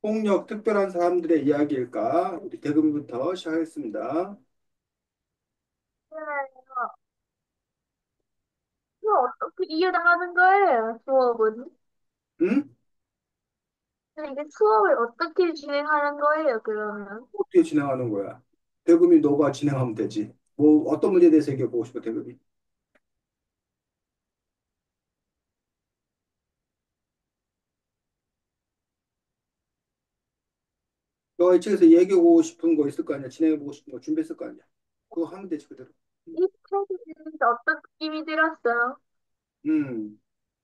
폭력 특별한 사람들의 이야기일까? 우리 대금부터 시작하겠습니다. 네, 이거 어떻게 이해나가는 거예요, 수업은? 응? 근데 이게 수업을 어떻게 진행하는 거예요, 그러면? 어떻게 진행하는 거야? 대금이 너가 진행하면 되지. 뭐 어떤 문제에 대해서 얘기해 보고 싶어, 대금이? 너가 이 책에서 얘기해 보고 싶은 거 있을 거 아니야? 진행해 보고 싶은 거 준비했을 거 아니야? 그거 하면 되지, 그대로. 이 책이 읽는데 어떤 느낌이 들었어요?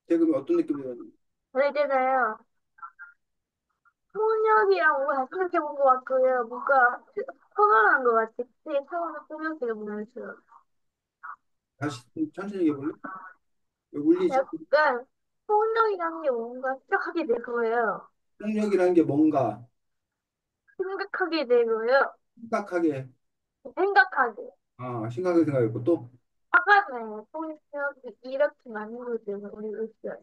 대금이 어떤 느낌이 들었니? 그잖아요 폭력이랑 뭔가 생각해본 것 같고요. 뭔가 허망한 것 같아. 되게 상황을 꾸며서 보면서. 다시 천천히 얘기해 볼래? 왜 울리지? 약간 폭력이라는 게 뭔가 생각하게 되고요. 폭력이라는 게 뭔가 생각하게 되고요. 심각하게, 생각하게. 심각하게 생각했고 또, 화가 나요. 폭력이 이렇게 많은 거죠, 우리 으쌰.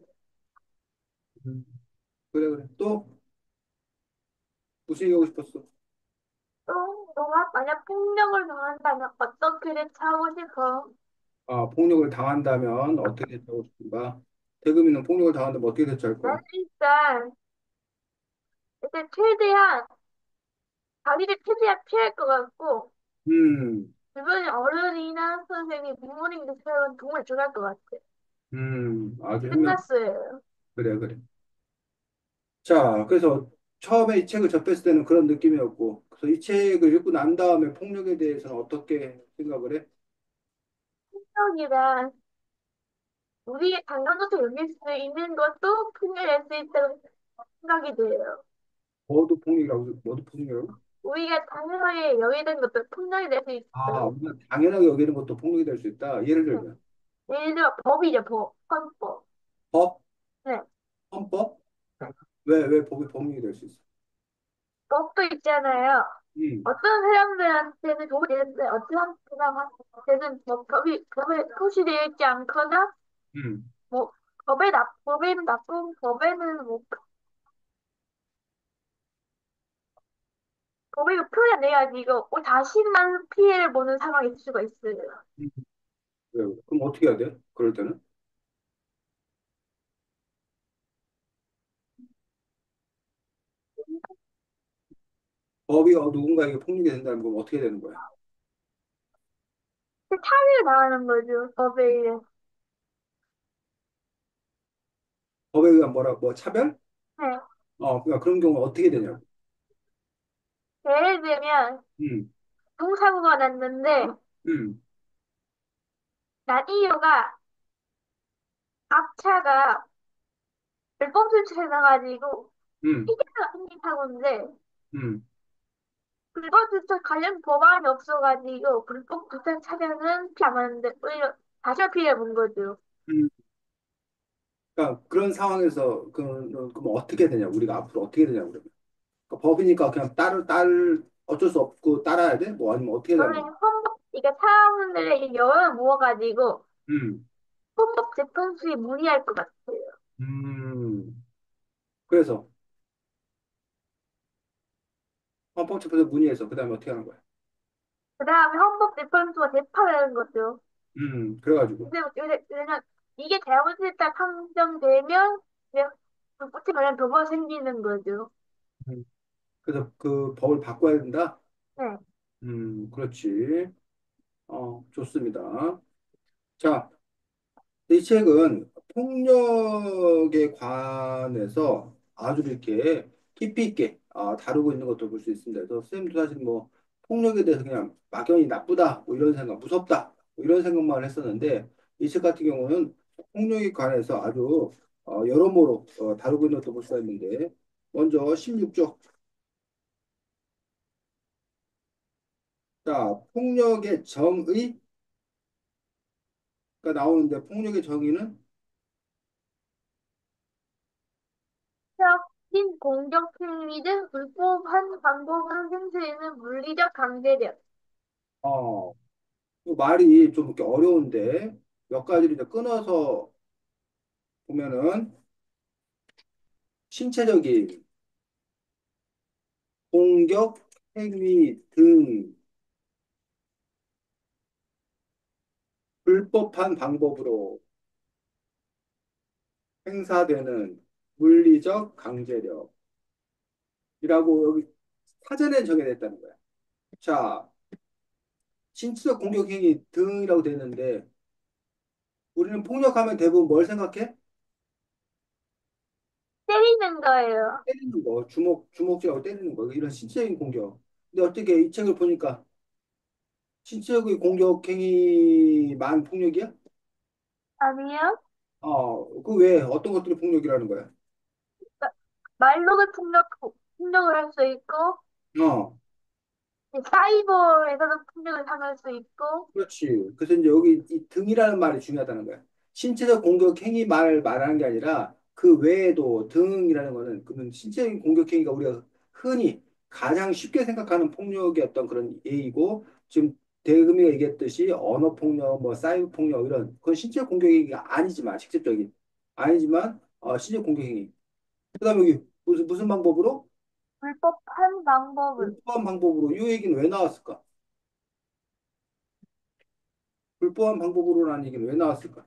음, 그래, 그래. 또 무슨 얘기하고 싶었어? 또 너가 만약 폭력을 당한다면 어떤 길을 차고 싶어? 폭력을 당한다면 어떻게 대처하고 싶은가? 대금이는 폭력을 당한다면 어떻게 대처할 나는 거야? 일단 최대한 다리를 최대한 피할 것 같고 음, 주변에 어른이나 선생님, 부모님들 세우면 정말 좋아할 것 같아. 아주 현명. 끝났어요. 그래, 그래. 자, 그래서 처음에 이 책을 접했을 때는 그런 느낌이었고, 그래서 이 책을 읽고 난 다음에 폭력에 대해서는 어떻게 생각을 해? 폭력이란 우리의 감정도 여길 수 있는 것도 폭력일 수 있다고 생각이 돼요. 뭐도 폭력이라고? 우리가 당연하게 여기는 것도 폭력이 될 수 있어요. 우리가 당연하게 여기는 것도 폭력이 될 수 있다. 예를 네. 들면, 예를 들어 법이죠, 법, 헌법. 법, 네. 헌법? 왜 법이 폭력이 될 수 있어? 법도 있잖아요. 음, 어떤 사람들한테는 도움이 되는데 어떤 사람한테는 뭐 법에 표시되어 있지 않거나 음, 뭐 법에는 나쁜 법에는 뭐 법에 표현이 안 돼가지고 우리 자신만 피해를 보는 상황이 있을 수가 있어요. 음. 그래, 그래. 그럼 어떻게 해야 돼? 그럴 때는? 법이 누군가에게 폭력이 된다는 건 어떻게 되는 거야? 차별을 당하는 거죠, 법에 의해. 법에 의한 뭐 차별? 네. 그러니까 그런 경우는 어떻게 되냐고. 예를 들면 음, 교통사고가 났는데 음, 난 이유가 앞차가 불법 주차해놔가지고 음, 피해가 생긴 사고인데 음, 불법 주차 관련 법안이 없어가지고 불법 주차 차량은 피 안 맞는데 오히려 다시 피해 본 거죠. 음. 그러니까 그런 상황에서 그럼 어떻게 되냐? 우리가 앞으로 어떻게 되냐 그러면. 그러니까 법이니까 그냥 어쩔 수 없고 따라야 돼? 뭐 아니면 어떻게 되는 저는 거야? 그러니까 사람들의 여론을 모아가지고 음, 헌법 재판소에 문의할 것 같아요. 음. 그래서 헌법재판소 문의해서 그다음에 어떻게 하는 거야? 그 다음에 헌법 재판소가 재판하는 거죠. 그래가지고. 근데 왜냐면 이게 잘못됐다 판정되면 그냥 불법에 관련 도가 생기는 거죠. 음. 그래서 그 법을 바꿔야 된다? 네. 그렇지. 좋습니다. 자, 이 책은 폭력에 관해서 아주 이렇게 깊이 있게 다루고 있는 것도 볼 수 있습니다. 그래서 선생님도 사실 뭐 폭력에 대해서 그냥 막연히 나쁘다, 뭐 이런 생각, 무섭다, 뭐 이런 생각만 했었는데 이 책 같은 경우는 폭력에 관해서 아주 여러모로 다루고 있는 것도 볼 수가 있는데 먼저 16쪽. 자, 폭력의 정의가 나오는데 폭력의 정의는 인 공격 행위 등 불법한 방법으로 행사되는 물리적 강제력. 어, 그 말이 좀 이렇게 어려운데 몇 가지를 이제 끊어서 보면은 신체적인, 공격, 행위 등 불법한 방법으로 행사되는 물리적 강제력이라고 여기 사전에 정해졌다는 거야. 자, 신체적 공격 행위 등이라고 되어 있는데 우리는 폭력하면 대부분 뭘 생각해? 때리는 거예요. 때리는 거, 주먹질하고 때리는 거, 이런 신체적인 공격. 근데 어떻게 이 책을 보니까 신체적인 공격 행위만 폭력이야? 아니요? 그 외에 어떤 것들이 폭력이라는 거야? 말로는 폭력을 할 수 있고, 어, 사이버에서도 폭력을 당할 수 있고, 그렇지. 그래서 이제 여기 이 등이라는 말이 중요하다는 거야. 신체적 공격 행위 말을 말하는 게 아니라 그 외에도 등이라는 거는 그는 신체적인 공격 행위가 우리가 흔히 가장 쉽게 생각하는 폭력의 어떤 그런 예이고 지금 대금이가 얘기했듯이 언어 폭력, 뭐 사이버 폭력 이런 그건 신체 공격 행위가 아니지만 직접적인 아니지만 신체 공격 행위. 그다음에 여기 무슨 방법으로? 불법한 방법을, 불법한 방법으로 이 얘기는 왜 나왔을까? 불법한 방법으로라는 얘기는 왜 나왔을까?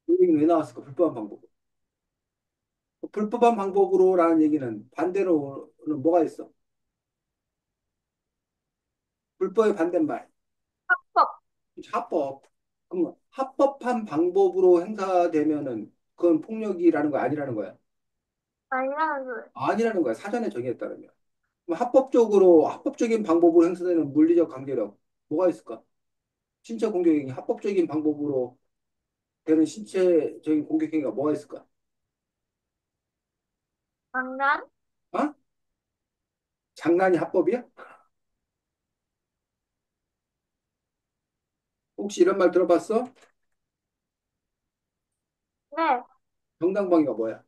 이 얘기는 왜 나왔을까? 불법한 방법. 불법한 방법으로라는 얘기는 반대로는 뭐가 있어? 불법의 반대말. 합법, 합법. 그럼 합법한 방법으로 행사되면은 그건 폭력이라는 거 아니라는 거야. 아니라는 거예요. 아니라는 거야. 사전에 정했다면. 그럼 합법적인 방법으로 행사되는 물리적 강제력 뭐가 있을까? 신체 공격행위 합법적인 방법으로 되는 신체적인 공격행위가 뭐가 있을까? 장난? 어? 장난이 합법이야? 혹시 이런 말 들어봤어? 네. 정당방위가 뭐야?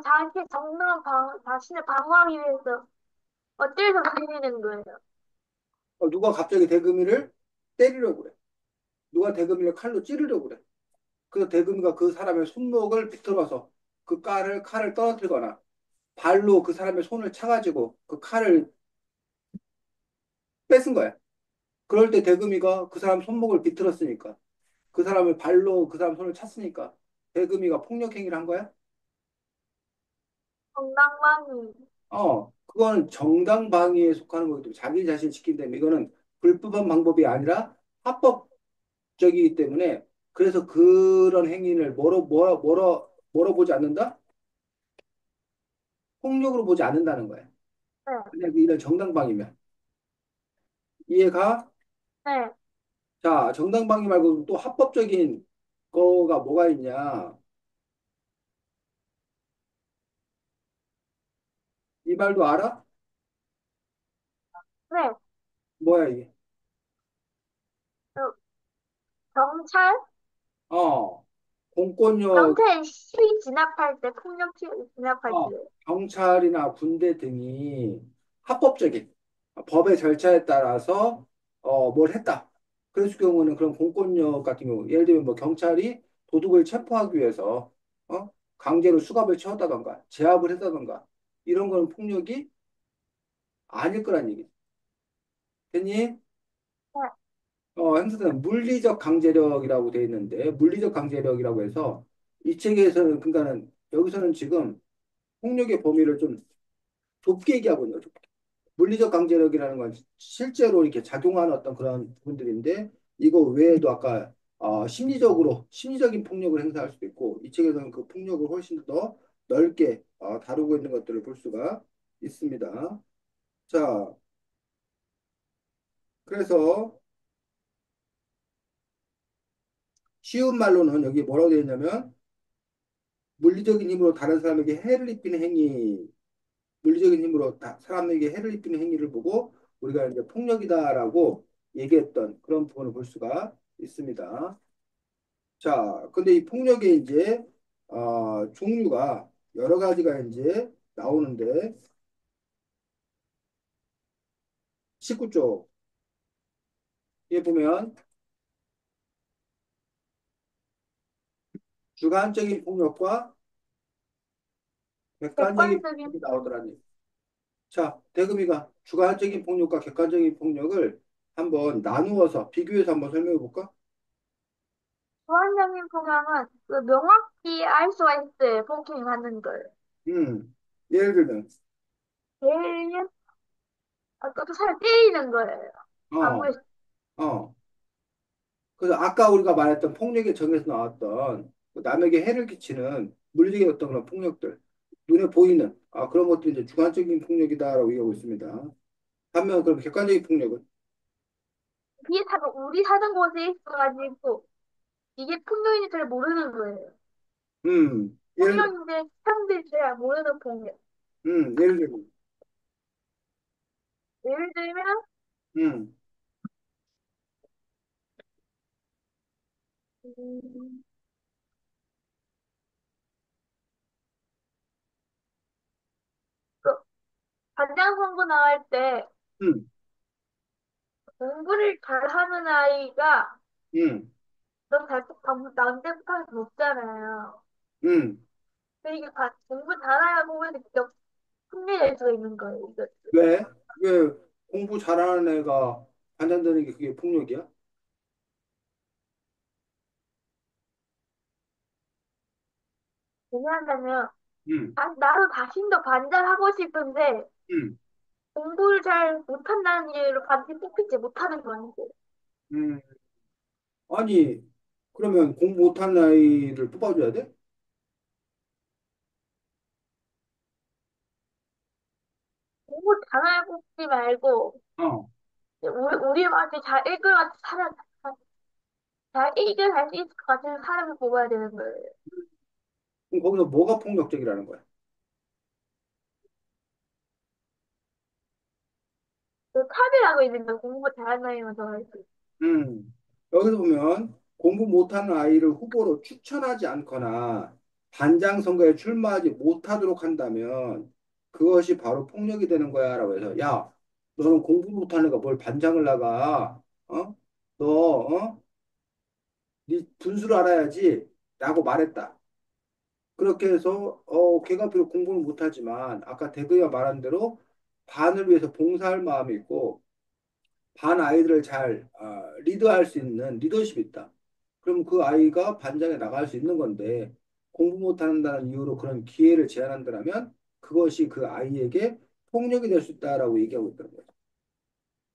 자신의 자신을 방어하기 위해서 어쩔 수 없이 내리는 거예요. 누가 갑자기 대금이를 때리려고 그래. 누가 대금이를 칼로 찌르려고 그래. 그래서 대금이가 그 사람의 손목을 비틀어서 칼을 떨어뜨리거나 발로 그 사람의 손을 차가지고 그 칼을 뺏은 거야. 그럴 때 대금이가 그 사람 손목을 비틀었으니까 그 사람을 발로 그 사람 손을 찼으니까 대금이가 폭력행위를 한 거야? 정당방위. 그거는 정당방위에 속하는 거기 때문에 자기 자신 지킨다면 이거는 불법한 방법이 아니라 합법적이기 때문에 그래서 그런 행위를 뭐로 보지 않는다? 폭력으로 보지 않는다는 거야. 네. 만약 이런 정당방위면. 이해가? 네. 자, 정당방위 말고 또 합법적인 거가 뭐가 있냐? 이 말도 알아? 네. 뭐야 이게? 어, 경찰? 어, 공권력, 경찰 시위 진압할 때, 폭력 시위 진압할 때. 경찰이나 군대 등이 합법적인 법의 절차에 따라서 뭘 했다. 그랬을 경우는 그런 공권력 같은 경우, 예를 들면 뭐 경찰이 도둑을 체포하기 위해서 강제로 수갑을 채웠다던가 제압을 했다던가 이런 거는 폭력이 아닐 거란 얘기. 됐니? 네. 행사는 물리적 강제력이라고 돼 있는데 물리적 강제력이라고 해서 이 책에서는 그러니까는 여기서는 지금 폭력의 범위를 좀 좁게 얘기하고 있는 거죠. 물리적 강제력이라는 건 실제로 이렇게 작용하는 어떤 그런 부분들인데 이거 외에도 아까 심리적인 폭력을 행사할 수도 있고 이 책에서는 그 폭력을 훨씬 더 넓게 다루고 있는 것들을 볼 수가 있습니다. 자, 그래서 쉬운 말로는 여기 뭐라고 되어 있냐면 물리적인 힘으로 다른 사람에게 해를 입히는 행위, 물리적인 힘으로 사람에게 해를 입히는 행위를 보고 우리가 이제 폭력이다라고 얘기했던 그런 부분을 볼 수가 있습니다. 자, 근데 이 폭력의 이제 종류가 여러 가지가 이제 나오는데 19쪽 여기 보면 주관적인 폭력과 객관적인 객관적인 폭력이 폭력. 나오더라니. 자, 대금이가 주관적인 폭력과 객관적인 폭력을 한번 나누어서 비교해서 한번 설명해 볼까? 주관적인 폭력은 그 명확히 알 수가 있어요. 폭행이 받는 걸. 예를 들면, 제일 아까 또 사람 때리는 거예요. 어, 아무리 어. 그래서 아까 우리가 말했던 폭력의 정에서 나왔던 그 남에게 해를 끼치는 물리적인 어떤 그런 폭력들, 눈에 보이는 그런 것들이 이제 주관적인 폭력이다라고 얘기하고 있습니다. 반면 그럼 객관적인 폭력은 우리 사는 곳에 있어가지고 이게 폭력인지 잘 모르는 거예요. 예를 폭력인데 사람들이 잘 모르는 폭력. 예를 들면 예를 들면 음, 음, 그 반장 선거 나갈 때 음, 공부를 잘하는 아이가 음, 너무 잘 남들보다 높잖아요. 음. 그러니까 공부 잘하는 보면 흉내낼 수가 있는 거예요. 이거. 왜? 왜 공부 잘하는 애가 반장되는 게 그게 폭력이야? 왜냐하면 음, 나도 자신도 반장하고 싶은데 음, 공부를 잘 못한다는 이유로 반지 뽑히지 못하는 거예요. 음. 아니, 그러면 공부 못하는 아이를 뽑아줘야 돼? 공부 잘하는 뽑지 말고 어. 우리 반에 잘 읽을 사람 잘 읽을 할 수 있을 것 같은 사람을 뽑아야 되는 거예요. 그럼 거기서 뭐가 폭력적이라는 거야? 그 탑이라고 있는 거예요. 공부 잘하는 아이만 더할 수. 여기서 보면 공부 못하는 아이를 후보로 추천하지 않거나 반장 선거에 출마하지 못하도록 한다면 그것이 바로 폭력이 되는 거야라고 해서 야, 너는 공부 못하는 애가 뭘 반장을 나가? 어? 너 네 분수를 알아야지 라고 말했다. 그렇게 해서 걔가 비록 공부는 못하지만 아까 대그가 말한 대로 반을 위해서 봉사할 마음이 있고 반 아이들을 잘 리드할 수 있는 리더십이 있다. 그럼 그 아이가 반장에 나갈 수 있는 건데 공부 못한다는 이유로 그런 기회를 제한한다면 그것이 그 아이에게 폭력이 될 수 있다라고 얘기하고 있다는 거죠.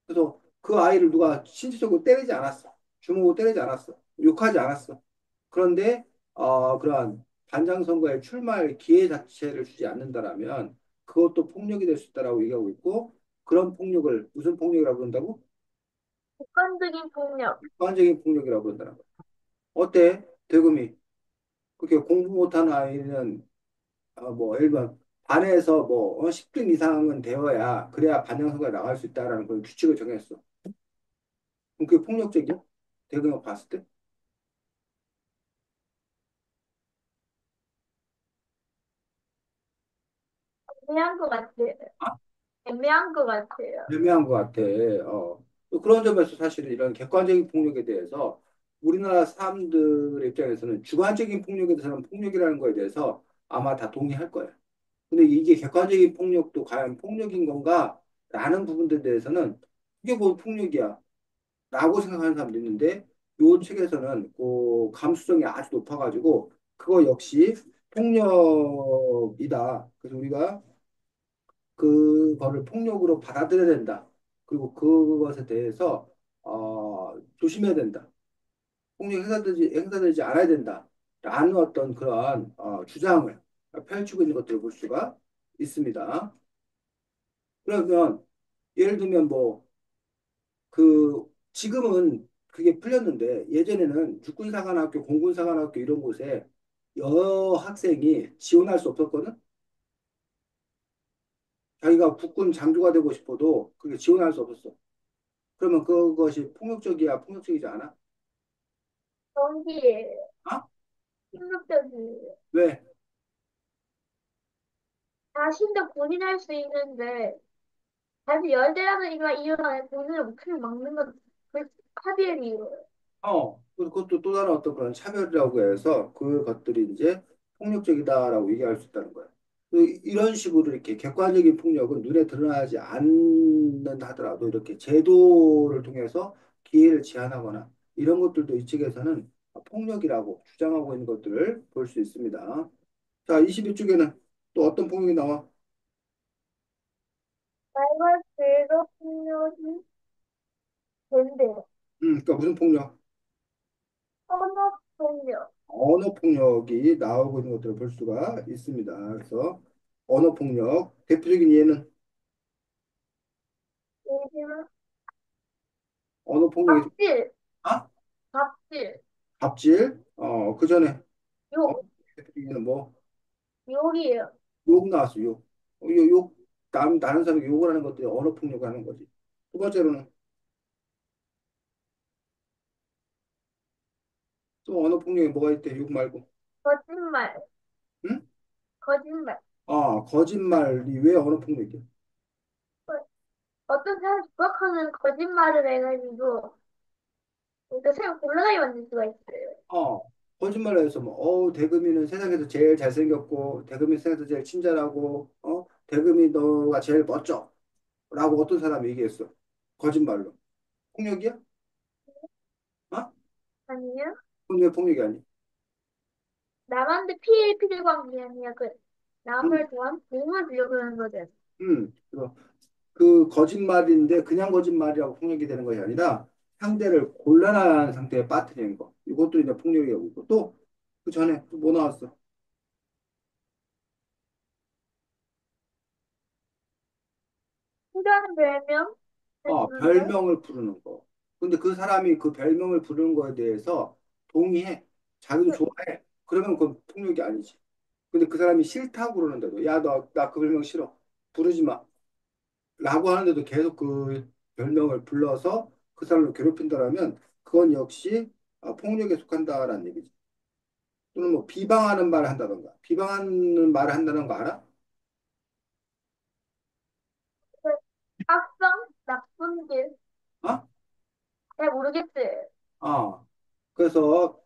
그래서 그 아이를 누가 신체적으로 때리지 않았어. 주먹으로 때리지 않았어. 욕하지 않았어. 그런데 그러한 반장 선거에 출마할 기회 자체를 주지 않는다라면 그것도 폭력이 될 수 있다라고 얘기하고 있고 그런 폭력을 무슨 폭력이라고 그런다고? 객관적인 폭력. 객관적인 폭력이라고 그런다는 거야. 어때? 대금이 그렇게 공부 못하는 아이는 뭐 예를 들면 반에서 뭐 10등 이상은 되어야 그래야 반장 선거에 나갈 수 있다라는 그런 규칙을 정했어. 그럼 그게 폭력적이야? 대금이 봤을 때? 애매한 것 같아요. 애매한 것 같아요. 애매한 것 같아. 또 그런 점에서 사실은 이런 객관적인 폭력에 대해서 우리나라 사람들 입장에서는 주관적인 폭력에 대해서는 폭력이라는 거에 대해서 아마 다 동의할 거예요. 근데 이게 객관적인 폭력도 과연 폭력인 건가? 라는 부분들에 대해서는 이게 뭐 폭력이야? 라고 생각하는 사람도 있는데 이 책에서는 그 감수성이 아주 높아가지고 그거 역시 폭력이다. 그래서 우리가 그거를 폭력으로 받아들여야 된다. 그리고 그것에 대해서 조심해야 된다. 폭력 행사되지 않아야 된다. 라는 어떤 그러한 주장을 펼치고 있는 것들을 볼 수가 있습니다. 그러면 예를 들면 뭐 그 지금은 그게 풀렸는데 예전에는 육군사관학교, 공군사관학교 이런 곳에 여학생이 지원할 수 없었거든. 자기가 국군 장교가 되고 싶어도 그게 지원할 수 없었어. 그러면 그것이 폭력적이야, 폭력적이지 않아? 경기에 아? 폭력적이에요. 왜? 자신도 군인할 수 있는데 사실 열대라는 이유가 이유가 본인을 목표를 막는 건 차별이에요. 그것도 또 다른 어떤 그런 차별이라고 해서 그것들이 이제 폭력적이다라고 얘기할 수 있다는 거예요. 이런 식으로 이렇게 객관적인 폭력은 눈에 드러나지 않는다 하더라도 이렇게 제도를 통해서 기회를 제한하거나 이런 것들도 이 측에서는 폭력이라고 주장하고 있는 것들을 볼 수 있습니다. 자, 22쪽에는 또 어떤 폭력이 나와? 말과 죄로 폭력이 된대요. 그러니까 무슨 폭력? 언어 폭력. 언어 폭력이 나오고 있는 것들을 볼 수가 있습니다. 그래서 언어 폭력 대표적인 예는 예를 언어 폭력이 갑질, 아? 갑질, 갑질 그 전에 욕, 대표적인 예는 뭐 욕이에요. 욕 나왔어 욕 다른 사람에게 욕을 하는 것들이 언어 폭력을 하는 거지. 두 번째로는 또 언어 폭력이 뭐가 있대? 욕 말고 거짓말, 응? 거짓말. 거짓말이 왜 언어 폭력이야? 어떤 사람이 부악하는 거짓말을 해가지고, 그러니까 사람 곤란하게 만들 수가 있어요. 어, 거짓말을 해서 뭐, 대금이는 세상에서 제일 잘생겼고, 대금이 세상에서 제일 친절하고, 대금이 너가 제일 멋져. 라고 어떤 사람이 얘기했어. 거짓말로. 폭력이야? 어? 아니요? 그건 왜 폭력이 아니야? 남한테 피해 피해 관계 아니야. 그, 음, 남을 도와주을 주려고 하는 거죠. 그 거짓말인데 그냥 거짓말이라고 폭력이 되는 것이 아니라 상대를 곤란한 상태에 빠뜨리는 거. 이것도 이제 폭력이라고 있고, 또, 그 전에 또 뭐 나왔어? 필요한 별명, 해주는데, 별명을 부르는 거. 근데 그 사람이 그 별명을 부르는 거에 대해서 동의해. 자기도 그, 좋아해. 그러면 그건 폭력이 아니지. 근데 그 사람이 싫다고 그러는데도, 야, 나 그 별명 싫어. 부르지 마. 라고 하는데도 계속 그 별명을 불러서 그 사람을 괴롭힌다라면 그건 역시 폭력에 속한다라는 얘기지. 또는 뭐 비방하는 말을 한다던가. 비방하는 말을 한다는 거 알아? 그, 악성, 나쁜 길, 어? 잘 모르겠어요. 어. 그래서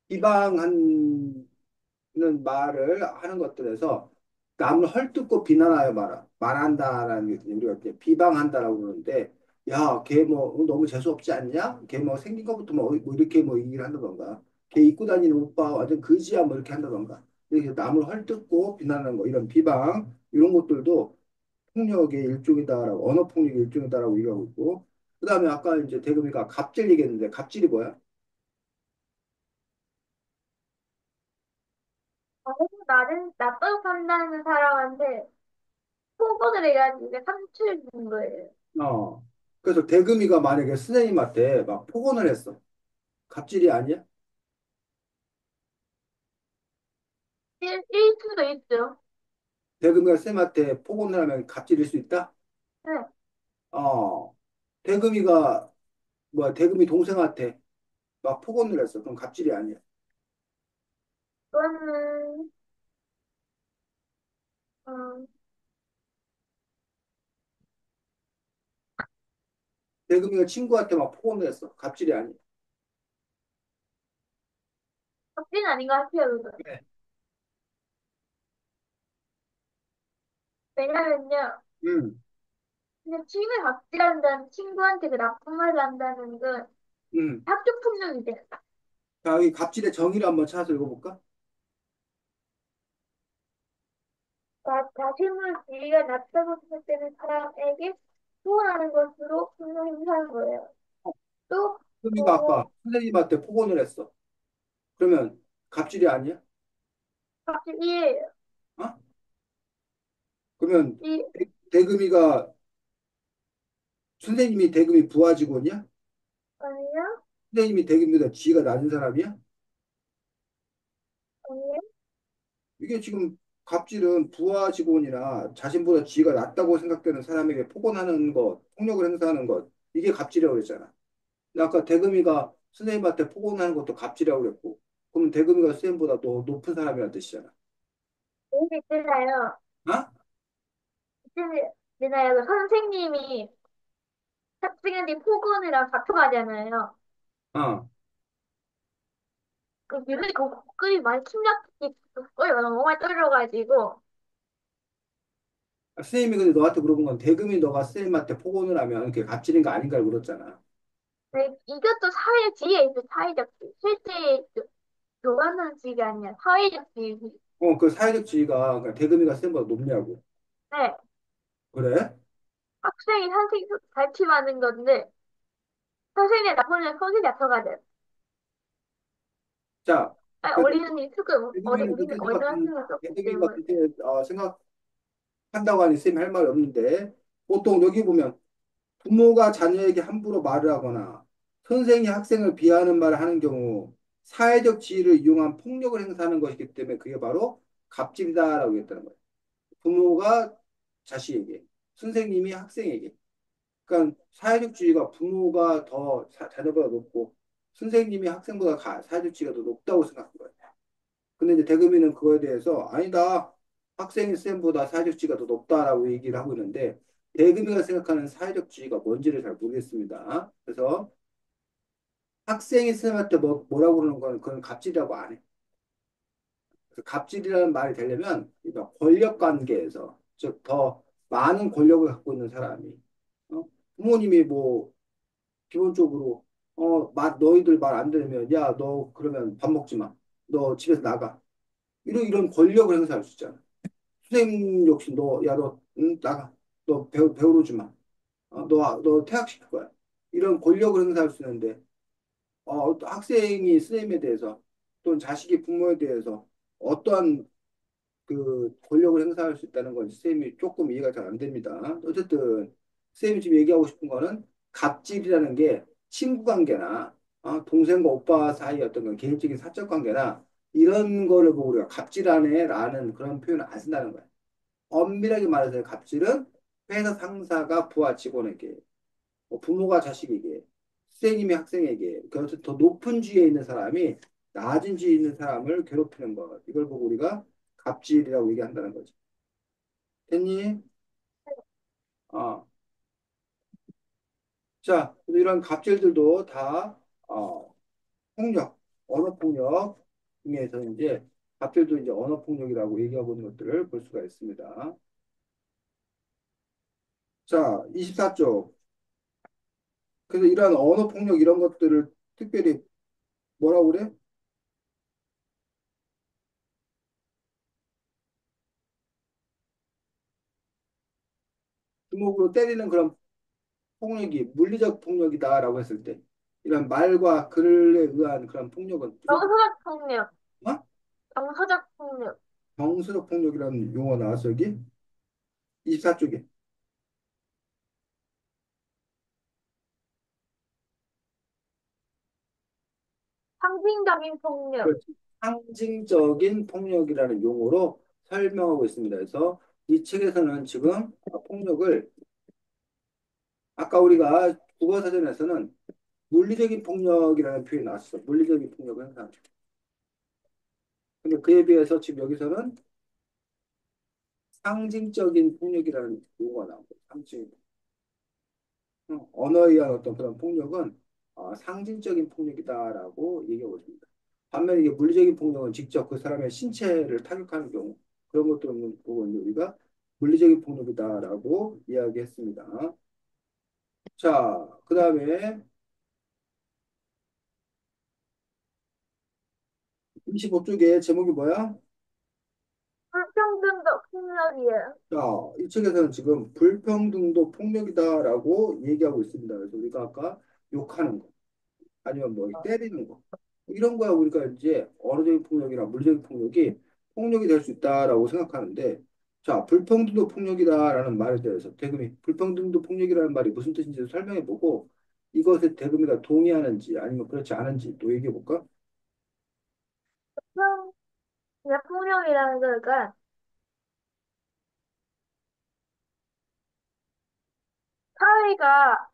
비방한 는 말을 하는 것들에서 남을 헐뜯고 비난하여 말한다라는 게 우리가 이제 비방한다라고 그러는데 야, 걔 뭐 너무 재수없지 않냐? 걔 뭐 생긴 것부터 뭐 이렇게 뭐 얘기를 한다던가 걔 입고 다니는 오빠 완전 그지야 뭐 이렇게 한다던가 이렇게 남을 헐뜯고 비난하는 거 이런 비방 이런 것들도 폭력의 일종이다라고 언어 폭력의 일종이다라고 얘기하고 있고 그다음에 아까 이제 대금이가 갑질 얘기했는데 갑질이 뭐야? 아무도 나를 나쁘게 판단하는 사람한테 폭언을 해가지고 이게 상처를 주는 거예요. 어. 그래서 대금이가 만약에 선생님한테 막 폭언을 했어. 갑질이 아니야? 일 수도 있죠. 대금이가 쌤한테 폭언을 하면 갑질일 수 있다? 네. 어. 대금이가 대금이 동생한테 막 폭언을 했어. 그럼 갑질이 아니야. 그거는, 어, 대금이가 친구한테 막 폭언을 했어. 갑질이 아니야. 확진 아닌 것 같아요, 그거. 네. 왜냐면요. 음, 그냥 친구를 갑질한다는, 친구한테 그 나쁜 말을 한다는 건 음. 학교 폭력이 돼. 자, 이 갑질의 정의를 한번 찾아서 읽어볼까? 자신의 지위가 낮다고 생각되는 사람에게 후원하는 것으로 폭력 행사하는 거예요. 또, 대금이가 아까 뭐, 선생님한테 폭언을 했어. 그러면 갑질이 아니야? 갑질이에요. 어? 그러면 이, 대금이가 선생님이 대금이 부하 직원이야? 아니요? 선생님이 대금보다 지위가 낮은 사람이야? 아니요? 이게 지금 갑질은 부하 직원이나 자신보다 지위가 낮다고 생각되는 사람에게 폭언하는 것, 폭력을 행사하는 것, 이게 갑질이라고 그랬잖아. 근데 아까 대금이가 선생님한테 폭언하는 것도 갑질이라고 그랬고, 그럼 대금이가 선생님보다 더 높은 사람이라는 뜻이잖아. 이게 있잖아요. 아? 있잖아요. 그 선생님이 학생한테 당연히 폭언이랑 다투가잖아요. 어, 그 유리 그 끈이 많이 침략이 끈이 너무 많이 떨려가지고 선생님이 근데 너한테 물어본 건 대금이 너가 선생님한테 폭언을 하면 그게 갑질인 거 아닌가를 물었잖아. 네, 이것도 사회주의에 있어 사회적 지위. 실제 교환하는 지위가 아니라 사회적 지위. 그 사회적 지위가 그러니까 대금이가 선생님보다 높냐고. 네, 그래? 학생이 선생님 가르침하는 건데 선생님이 나쁘면 선생님이 앞서가야 돼요. 자, 아니, 그 어린이는 조금 어린 대금이는 우리는 그렇게 어린 생각하는, 학생이 없기 대금이가 때문에 그렇게 생각한다고 하니 선생님 할 말이 없는데 보통 여기 보면 부모가 자녀에게 함부로 말을 하거나 선생이 학생을 비하하는 말을 하는 경우 사회적 지위를 이용한 폭력을 행사하는 것이기 때문에 그게 바로 갑질이다라고 했다는 거예요. 부모가 자식에게, 선생님이 학생에게. 그러니까 사회적 지위가 부모가 더 자녀보다 높고 선생님이 학생보다 사회적 지위가 더 높다고 생각한 거예요. 근데 이제 대금이는 그거에 대해서 아니다. 학생이 쌤보다 사회적 지위가 더 높다라고 얘기를 하고 있는데 대금이가 생각하는 사회적 지위가 뭔지를 잘 모르겠습니다. 그래서 학생이 쌤한테 뭐라고 그러는 건 그건 갑질이라고 안 해. 그래서 갑질이라는 말이 되려면 그러니까 권력 관계에서 즉 더 많은 권력을 갖고 있는 사람이 부모님이 뭐 기본적으로 너희들 말 안 들으면 야 너 그러면 밥 먹지 마. 너 집에서 나가. 이런 권력을 행사할 수 있잖아. 선생님 역시 야, 너, 응? 나가. 너 배우러 오지 마. 너 퇴학시킬 거야. 이런 권력을 행사할 수 있는데, 또 학생이 선생님에 대해서, 또는 자식이 부모에 대해서 어떠한 그 권력을 행사할 수 있다는 건 선생님이 조금 이해가 잘 안 됩니다. 어쨌든, 선생님이 지금 얘기하고 싶은 거는 갑질이라는 게 친구 관계나, 동생과 오빠 사이 어떤 그 개인적인 사적 관계나, 이런 거를 보고 우리가 갑질하네라는 그런 표현을 안 쓴다는 거야. 엄밀하게 말해서 갑질은 회사 상사가 부하 직원에게, 부모가 자식에게, 선생님이 학생에게, 그래서 더 높은 지위에 있는 사람이 낮은 지위에 있는 사람을 괴롭히는 것. 이걸 보고 우리가 갑질이라고 얘기한다는 거지. 됐니? 어. 자, 이런 갑질들도 다 폭력, 언어 폭력 중에서 이제 갑질도 이제 언어 폭력이라고 얘기하고 있는 것들을 볼 수가 있습니다. 자, 24쪽. 그래서 이러한 언어 폭력 이런 것들을 특별히 뭐라고 그래? 주먹으로 때리는 그런 폭력이 물리적 폭력이다라고 했을 때 이런 말과 글에 의한 그런 폭력은 무슨 정서적 폭력, 어? 정서적 폭력, 정서적 폭력이라는 용어 나왔어 여기 24쪽에 상징적인 폭력. 그렇지. 상징적인 폭력이라는 용어로 설명하고 있습니다. 그래서 이 책에서는 지금 폭력을 아까 우리가 국어사전에서는 물리적인 폭력이라는 표현이 나왔어. 물리적인 폭력은 항상. 근데 그에 비해서 지금 여기서는 상징적인 폭력이라는 용어가 나오고 상징. 언어에 의한 어떤 그런 폭력은 상징적인 폭력이다라고 얘기하고 있습니다. 반면에 이게 물리적인 폭력은 직접 그 사람의 신체를 타격하는 경우 그런 것들은 보고 이제 우리가 물리적인 폭력이다라고 이야기했습니다. 자, 그 다음에 25쪽에 제목이 뭐야? 불평등도 폭력이에요. 자, 이 책에서는 지금 불평등도 폭력이다라고 얘기하고 있습니다. 그래서 우리가 아까 욕하는 거. 아니면 뭐 때리는 거 이런 거야 우리가 이제 언어적인 폭력이나 물리적인 폭력이 폭력이 될 수 있다라고 생각하는데 자 불평등도 폭력이다라는 말에 대해서 대금이 불평등도 폭력이라는 말이 무슨 뜻인지 설명해 보고 이것에 대금이가 동의하는지 아니면 그렇지 않은지 또 얘기해 볼까? 그냥 폭력이라는 거가 사회가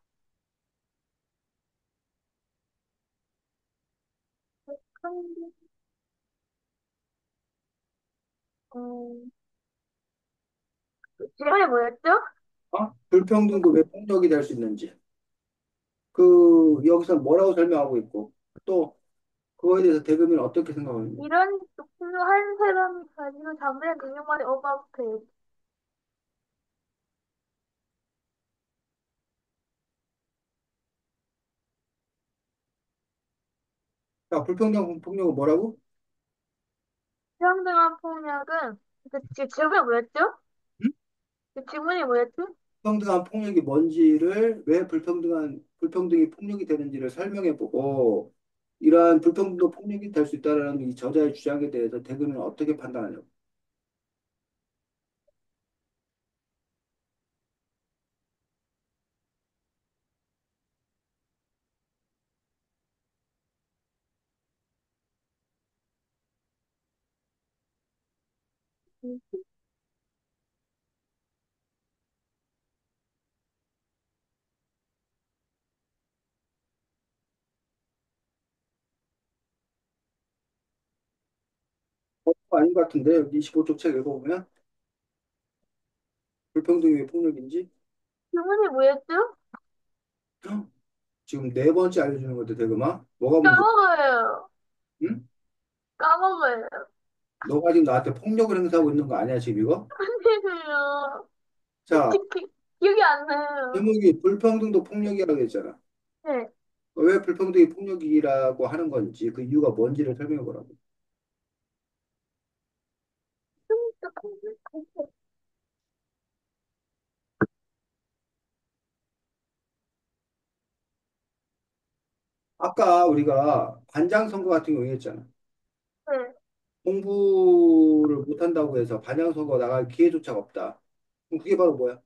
큰, 질문이 뭐였죠? 불평등도 왜 폭력이 될 수 있는지 그 여기서 뭐라고 설명하고 있고 또 그거에 대해서 대금이는 어떻게 생각하는지. 이런 폭로한 사람이 가지고 담배를 능력만의 어바웃 자, 불평등 폭력은 뭐라고? 불평등한 폭력은 질문이 뭐였죠? 응? 질문이 뭐였죠? 불평등한 폭력이 뭔지를 왜 불평등이 폭력이 되는지를 설명해보고 이러한 불평등도 폭력이 될 수 있다는 이 저자의 주장에 대해서 대금이는 어떻게 판단하냐고. 음, 아닌 것 같은데 여기 25쪽 책 읽어보면 불평등이 왜 폭력인지 질문이 뭐였죠? 지금 네 번째 알려주는 건데 대금아 뭐가 문제? 까먹어요. 응? 까먹어요. 너가 지금 나한테 폭력을 행사하고 있는 거 아니야 지금 이거? 아니에요. 자 기억이 안 나요. 제목이 불평등도 폭력이라고 했잖아. 네. 왜 불평등이 폭력이라고 하는 건지 그 이유가 뭔지를 설명해 보라고. 아까 우리가 반장 선거 같은 경우 했잖아. 네. 공부를 못한다고 해서 반장 선거 나갈 기회조차 없다. 그럼 그게 바로 뭐야?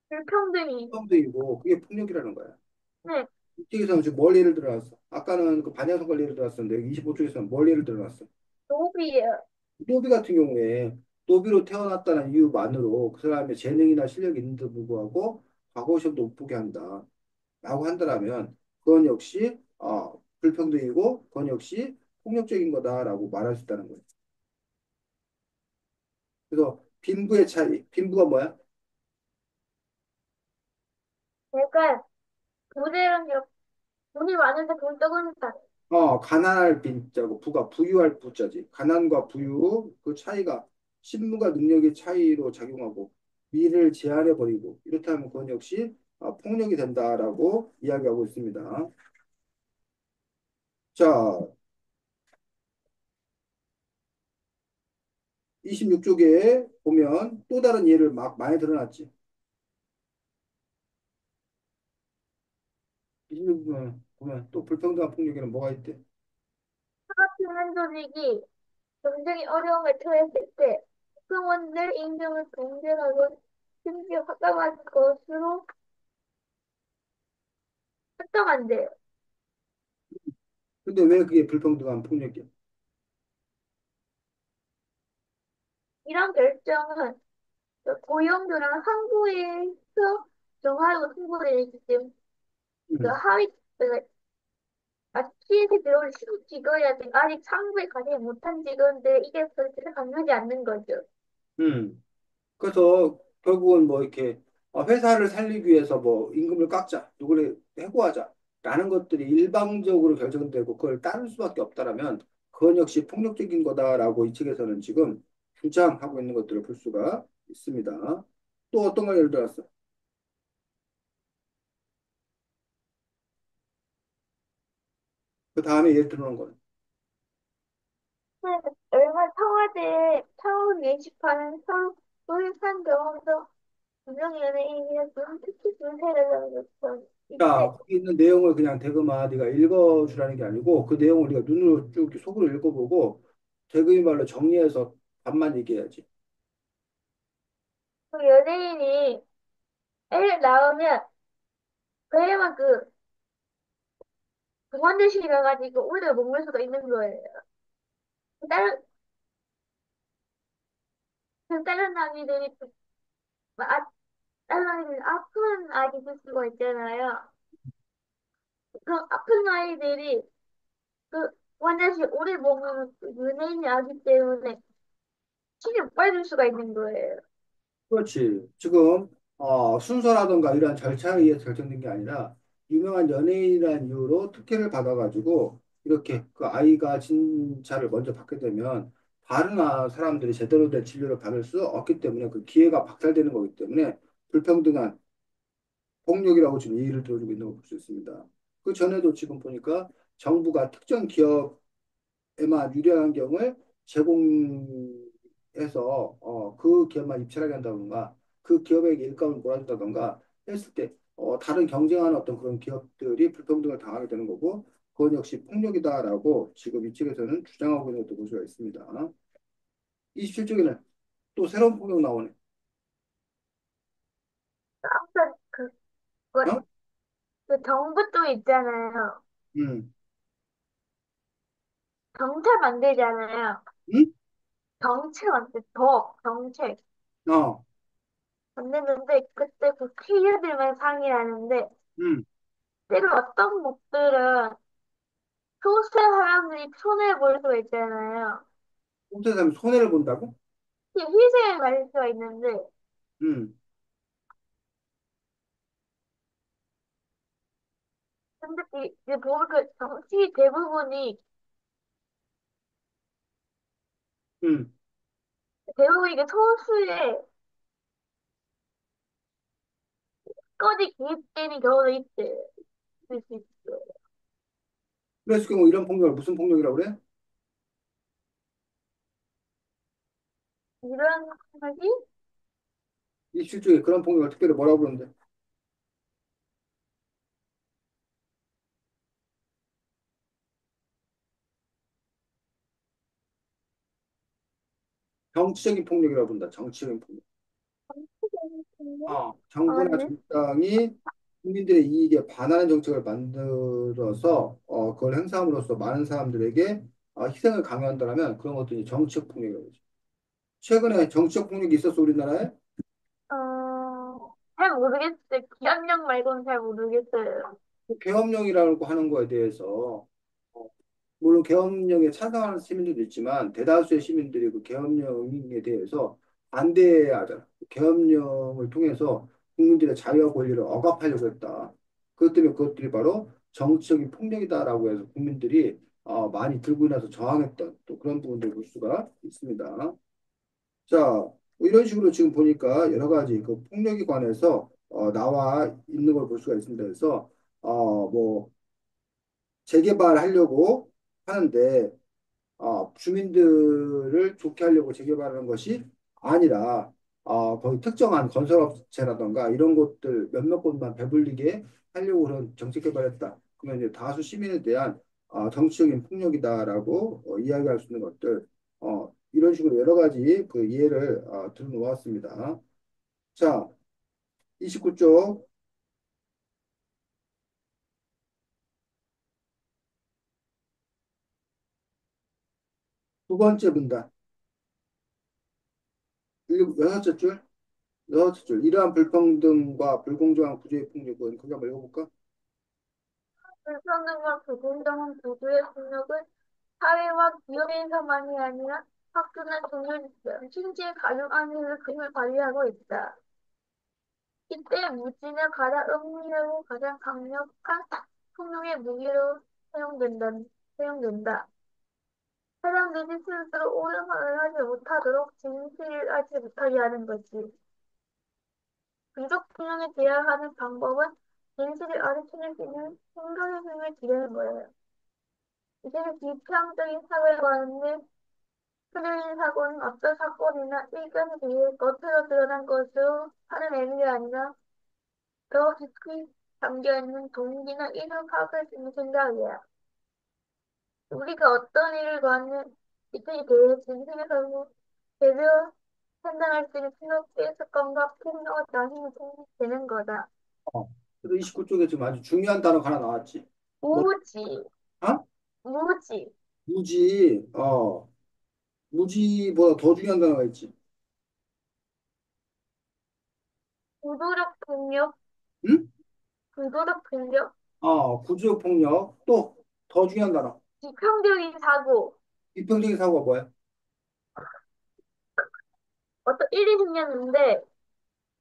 불평등이. 불평등이고 그게 폭력이라는 거야. 네. 이쪽에서는 지금 뭘 예를 들어놨어? 아까는 그 반장 선거 예를 들어놨었는데 여기 25쪽에서는 뭘 예를 들어놨어? 노비예요. 또비 같은 경우에 또비로 태어났다는 이유만으로 그 사람의 재능이나 실력이 있는데도 불구하고 과거 시험도 못 보게 한다. 라고 한다면 그건 역시 불평등이고 그건 역시 폭력적인 거다라고 말할 수 있다는 거예요. 그래서 빈부의 차이, 빈부가 뭐야? 약간 부대랑 돈이 많은데 돈 적은 사람. 가난할 빈자고 부가 부유할 부자지. 가난과 부유 그 차이가 신분과 능력의 차이로 작용하고 미를 제한해 버리고 이렇다면 그건 역시 폭력이 된다라고 이야기하고 있습니다. 자, 26쪽에 보면 또 다른 예를 막 많이 드러났지. 26쪽에 보면 또 불평등한 폭력에는 뭐가 있대? 같은 한 조직이 경쟁이 어려움에 처했을 때 구성원들 임금을 경쟁하고 심지어 화감한 것으로 설정한대요. 근데 왜 그게 불평등한 폭력이야? 이런 결정은 고용주랑 상부에서 정하고 승부를 했기 때문에 그 음, 하위 피해에 들어올 신입 직원이라든지 아직 상부에 가지 못한 직원들 이게 절대로 가능하지 않는 거죠. 음. 그래서 결국은 뭐 이렇게 회사를 살리기 위해서 뭐 임금을 깎자, 누구를 해고하자, 라는 것들이 일방적으로 결정되고 그걸 따를 수밖에 없다라면 그건 역시 폭력적인 거다라고 이 책에서는 지금 주장하고 있는 것들을 볼 수가 있습니다. 또 어떤 걸 예를 들었어? 그 다음에 예를 들어놓은 건 얼마 청와대에 처음 예식하는 서로 도입한 경험도 유명 연예인이었던 특히 분세를 넘겼던 자, 이때 거기 있는 내용을 그냥 대금아 네가 읽어주라는 게 아니고 그 내용을 우리가 눈으로 쭉 속으로 읽어보고 대금이 말로 정리해서 답만 얘기해야지. 그 연예인이 애를 낳으면 그 애만 그만두시려 가지고 오래 머물 수가 있는 거예요. 다른 다른 아기들이 다른 아이들이 아픈 아기들 수가 있잖아요. 그럼 아픈 아이들이 그 완전히 오래 머무는 그 연예인이 아기 때문에 치료 빨리 줄 수가 있는 거예요. 그렇지. 지금 순서라든가 이러한 절차에 의해서 결정된 게 아니라 유명한 연예인이라는 이유로 특혜를 받아가지고 이렇게 그 아이가 진찰을 먼저 받게 되면 다른 사람들이 제대로 된 진료를 받을 수 없기 때문에 그 기회가 박탈되는 거기 때문에 불평등한 폭력이라고 지금 예의를 들어주고 있는 걸 볼 수 있습니다. 그 전에도 지금 보니까 정부가 특정 기업에만 유리한 환경을 제공해서 그 기업만 입찰하게 한다던가 그 기업에게 일감을 몰아준다던가 했을 때 다른 경쟁하는 어떤 그런 기업들이 불평등을 당하게 되는 거고 그건 역시 폭력이다라고 지금 이 측에서는 주장하고 있는 것도 볼 수가 있습니다. 27쪽에는 또 새로운 폭력 나오네. 아무튼 그, 어? 그 정부 또 있잖아요. 음. 경찰 만들잖아요. 응? 정책 만들, 더 정책 어. 만드는데 그때 국회의원들만 상의하는데 음. 때로 어떤 목들은 소수 사람들이 손해 볼 수가 있잖아요. 홍대 사람이 손해를 본다고? 희생을 가질 수가 있는데 음. 근데 이제 보면 그 정치 음. 대부분이 그 소수의 건이 개입되는 경우도 있대. 있을 수 있어요. 그랬을 경우 이런 폭력을 무슨 폭력이라고 그래? 이런 생각이 27쪽에 그런 폭력을 특별히 뭐라고 부르는데? 정치적인 폭력이라고 부른다. 정치적인 폭력. 정부나 아니, 정당이 국민들의 이익에 반하는 정책을 만들어서 그걸 행사함으로써 많은 사람들에게 희생을 강요한다면 그런 것들이 정치적 폭력이라고 하죠. 최근에 정치적 폭력이 있었어, 우리나라에? 잘 모르겠어요. 기억력 말고는 잘 모르겠어요. 그 계엄령이라고 하는 거에 대해서 어, 물론 계엄령에 찬성하는 시민들도 있지만 대다수의 시민들이 그 계엄령에 대해서 반대하잖아. 계엄령을 통해서 국민들의 자유와 권리를 억압하려고 했다. 그것 때문에 그것들이 바로 정치적인 폭력이다라고 해서 국민들이 많이 들고 나서 저항했던 또 그런 부분들을 볼 수가 있습니다. 자, 뭐 이런 식으로 지금 보니까 여러 가지 그 폭력에 관해서 나와 있는 걸 볼 수가 있습니다. 그래서 뭐 재개발하려고 하는데 주민들을 좋게 하려고 재개발하는 것이 아니라 거의 특정한 건설업체라던가 이런 곳들 몇몇 곳만 배불리게 하려고 그런 정책 개발했다. 그러면 이제 다수 시민에 대한 정치적인 폭력이다라고 이야기할 수 있는 것들 이런 식으로 여러 가지 그 이해를 들어놓았습니다. 자, 29쪽 두 번째 문단 여섯째 줄 여섯째 줄 이러한 불평등과 불공정한 구조의 폭력은 그거 한번 읽어볼까? 불평등과 불공정한 구조의 폭력은 사회와 기업에서만이 아니라 학교나 종교, 신체 가족 안에서 힘을 발휘하고 있다. 이때 무지는 가장 은밀하고 가장 강력한 폭력의 무기로 사용된다. 사람들이 스스로 옳은 말을 하지 못하도록 진실을 알지 못하게 하는 것이. 민족균형에 대항하는 방법은 진실을 알아채는 수 있는 생각의 힘을 기르는 거예요. 이제는 비평적인 사회관인데 틀린 사고는 어떤 사건이나 일견에 대해 겉으로 드러난 것으로 하는 의미가 아니라 더 깊이 담겨있는 동기나 이유 파악할 수 있는 생각이야. 우리가 어떤 일을 하는 이들에 대해 진실을 하고 제대로 판단할 수 있는 생각의 습관과 폭력을 나중에 되는 거다. 그래서 29쪽에 지금 아주 중요한 단어가 하나 나왔지. 뭐, 무지, 어? 무지, 무지, 무지보다 더 중요한 단어가 있지. 부도덕 폭력, 응? 부도덕 폭력, 구조적 폭력. 또 더 중요한 단어. 비평적인 사고, 비평적인 사고가 뭐야? 어떤 일이 생겼는데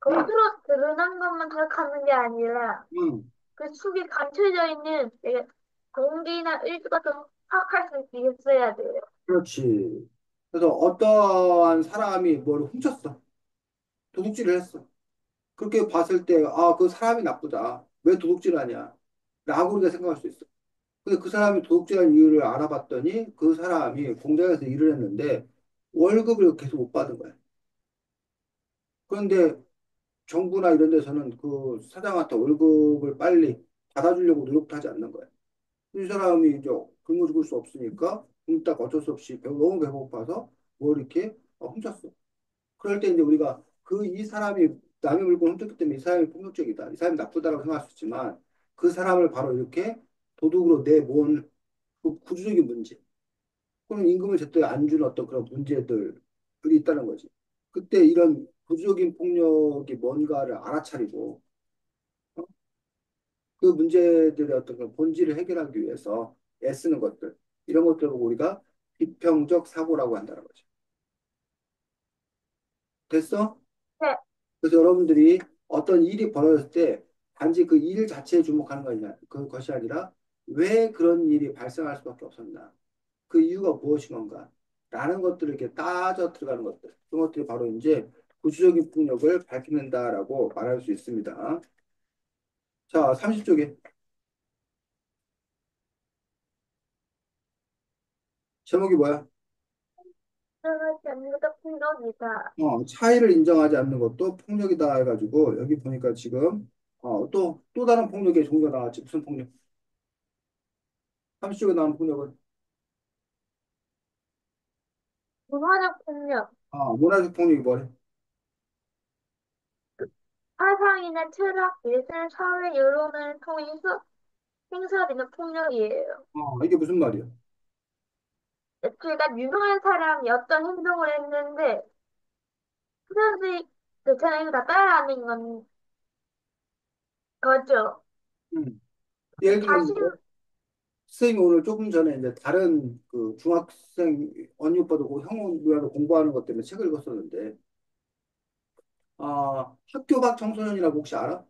응, 겉으로 드러난 것만 생각하는 게 아니라 응. 그 숙이 감춰져 있는 되게 동기나 의도가 좀 파악할 수 있어야 돼요. 그렇지. 그래서 어떠한 사람이 뭘 훔쳤어. 도둑질을 했어. 그렇게 봤을 때, 아, 그 사람이 나쁘다. 왜 도둑질 하냐? 라고 우리가 생각할 수 있어. 근데 그 사람이 도둑질한 이유를 알아봤더니 그 사람이 공장에서 일을 했는데 월급을 계속 못 받은 거야. 그런데 정부나 이런 데서는 그 사장한테 월급을 빨리 받아주려고 노력도 하지 않는 거야. 이 사람이 이제 굶어 죽을 수 없으니까 굶다가 어쩔 수 없이 너무 배고파서 뭘 이렇게 훔쳤어. 그럴 때 이제 우리가 그 이 사람이 남의 물건 훔쳤기 때문에 이 사람이 폭력적이다. 이 사람이 나쁘다라고 생각할 수 있지만 그 사람을 바로 이렇게 도둑으로 내몬 그 구조적인 문제. 그런 임금을 제때 안 준 어떤 그런 문제들이 있다는 거지. 그때 이런 구조적인 폭력이 뭔가를 알아차리고 어? 그 문제들의 어떤 그런 본질을 해결하기 위해서 애쓰는 것들 이런 것들을 보고 우리가 비평적 사고라고 한다는 거죠. 됐어? 네, 그래서 여러분들이 어떤 일이 벌어졌을 때 단지 그 일 자체에 주목하는 거냐, 그것이 아니라 왜 그런 일이 발생할 수밖에 없었나, 그 이유가 무엇인 건가, 라는 것들을 이렇게 따져 들어가는 것들. 그런 것들이 바로 이제 구조적인 폭력을 밝혀낸다라고 말할 수 있습니다. 자, 30쪽에 제목이 뭐야? 인정하지 않는 것도 폭력이다. 차이를 인정하지 않는 것도 폭력이다 해가지고 여기 보니까 지금 또 다른 폭력의 종류가 나왔지. 무슨 폭력? 30쪽에 나온 폭력은 문화적 폭력, 문화적 폭력이 뭐래? 사상이나 철학, 예술, 사회, 여론을 통해서 행사되는 폭력이에요. 이게 무슨 말이야? 그러니까 유명한 사람이 어떤 행동을 했는데 사람들이 그 사람이 다 따라하는 건 거죠. 음. 예를 들면 자신, 뭐 선생님이 오늘 조금 전에 이제 다른 그 중학생 언니 오빠도 형 누나도 공부하는 것 때문에 책을 읽었었는데 학교 밖 청소년이라고 혹시 알아?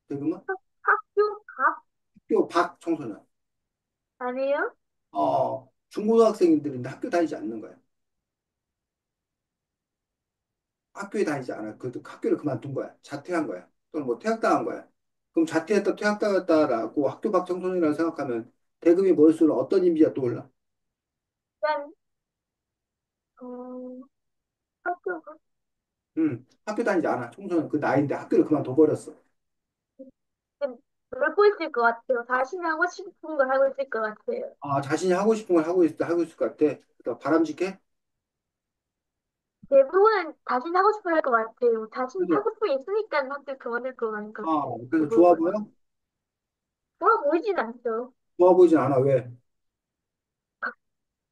대금은? 학교, 각, 학교 밖 청소년. 아니에요? 중고등학생들인데 학교 다니지 않는 거야. 학교에 다니지 않아. 그 학교를 그만둔 거야. 자퇴한 거야. 또는 뭐 퇴학당한 거야. 그럼 자퇴했다, 퇴학당했다라고 학교 밖 청소년이라고 생각하면 대금이 머릿속에 어떤 이미지가 떠올라? 그냥, 학교, 학교 다니지 않아. 청소년 그 나이인데 학교를 그만둬 버렸어. 그냥 놀고 있을 것 같아요. 자신이 하고 싶은 걸 하고 있을 것 같아요. 자신이 하고 싶은 걸 하고 있을 것 같아. 그러니까 바람직해? 대부분은 자신이 하고 싶어 할 것 같아요. 자신이 그래서, 하고 싶은 게 있으니까 학교 그만둘 것 같은 것 같아요. 그래서 좋아 대부분. 보여? 좋아 보이진 않죠. 좋아 보이진 않아. 왜?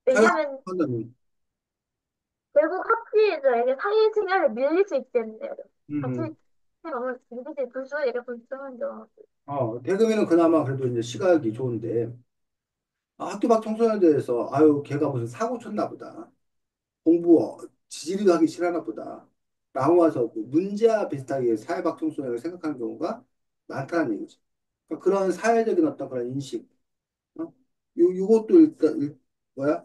왜냐면 사회한다니. 결국 학교에서 이게 사회생활에 밀릴 수 있기 때문에 같이 음. 생각하면 이게 불쌍해, 얘가 불쌍하죠. 대금이는 그나마 그래도 이제 시각이 좋은데, 학교 밖 청소년에 대해서, 아유, 걔가 무슨 사고 쳤나 보다. 공부 지지리도 하기 싫어하나 보다. 라고 해서 그 문제와 비슷하게 사회 밖 청소년을 생각하는 경우가 많다는 얘기지. 그러니까 그런 사회적인 어떤 그런 인식, 어? 요것도 일단, 뭐야?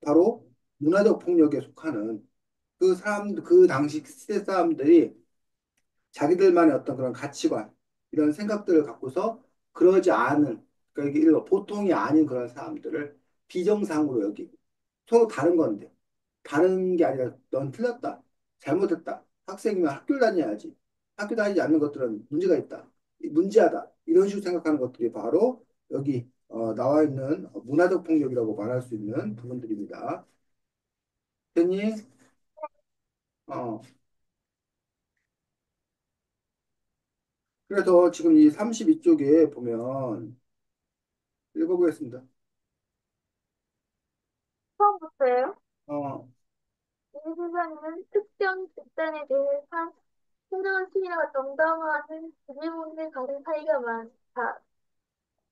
바로 문화적 폭력에 속하는 그 당시 시대 사람들이 자기들만의 어떤 그런 가치관, 이런 생각들을 갖고서 그러지 않은, 그러니까 이게 보통이 아닌 그런 사람들을 비정상으로 여기고, 서로 다른 건데, 다른 게 아니라 넌 틀렸다, 잘못했다, 학생이면 학교를 다녀야지, 학교 다니지 않는 것들은 문제가 있다, 문제하다, 이런 식으로 생각하는 것들이 바로 여기 나와 있는 문화적 폭력이라고 말할 수 있는 부분들입니다. 됐니? 어, 그래서 지금 이 32쪽에 보면 읽어보겠습니다. 처음부터요. 어, 이 세상에는 특정 집단에 대해서 신성한 시민과 정당화하는 지지문을 가진 사이가 많다.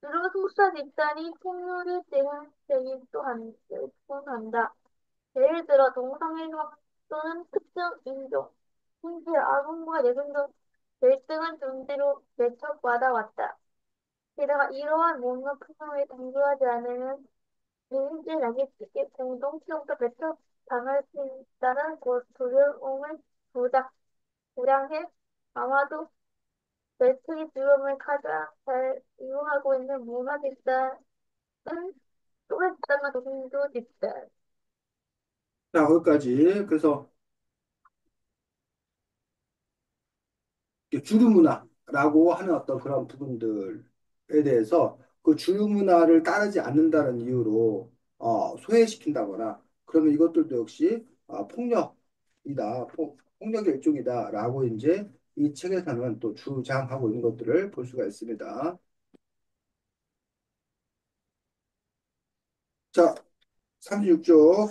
주로 소수자 집단이 폭력의 대응되기 또한 한다. 예를 들어 동성애형 또는 특정 인종, 심지어 아동과 여성 등 열등한 존재로 매척받아 왔다. 게다가 이러한 몸과 풍경에 동조하지 않으면 개인주의 낙인찍기 공동체로부터 배척당할 수 있다는 두려움을 조작, 불량해 아마도 웨스트리 드럼을 가장 잘 이용하고 있는 문화 집단은 또래 집단과 도심도 집단. 자, 거기까지. 그래서 주류 문화라고 하는 어떤 그런 부분들에 대해서 그 주류 문화를 따르지 않는다는 이유로 소외시킨다거나 그러면 이것들도 역시 폭력이다, 폭력의 일종이다라고 이제 이 책에서는 또 주장하고 있는 것들을 볼 수가 있습니다. 자, 36쪽.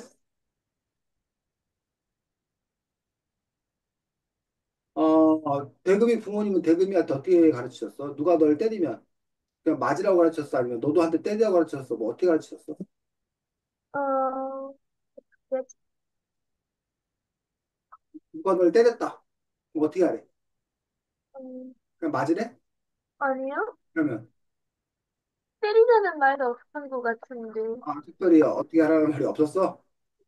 대금이 부모님은 대금이한테 어떻게 가르치셨어? 누가 널 때리면 그냥 맞으라고 가르쳤어? 아니면 너도 한테 때리라고 가르쳤어? 뭐 어떻게 가르치셨어? 어, 네, 누가 널 때렸다. 그럼 어떻게 하래? 음, 그냥 맞으래? 아니요? 그러면 때리자는 말도 없었던 것 같은데. 특별히 어떻게 하라는 말이 없었어?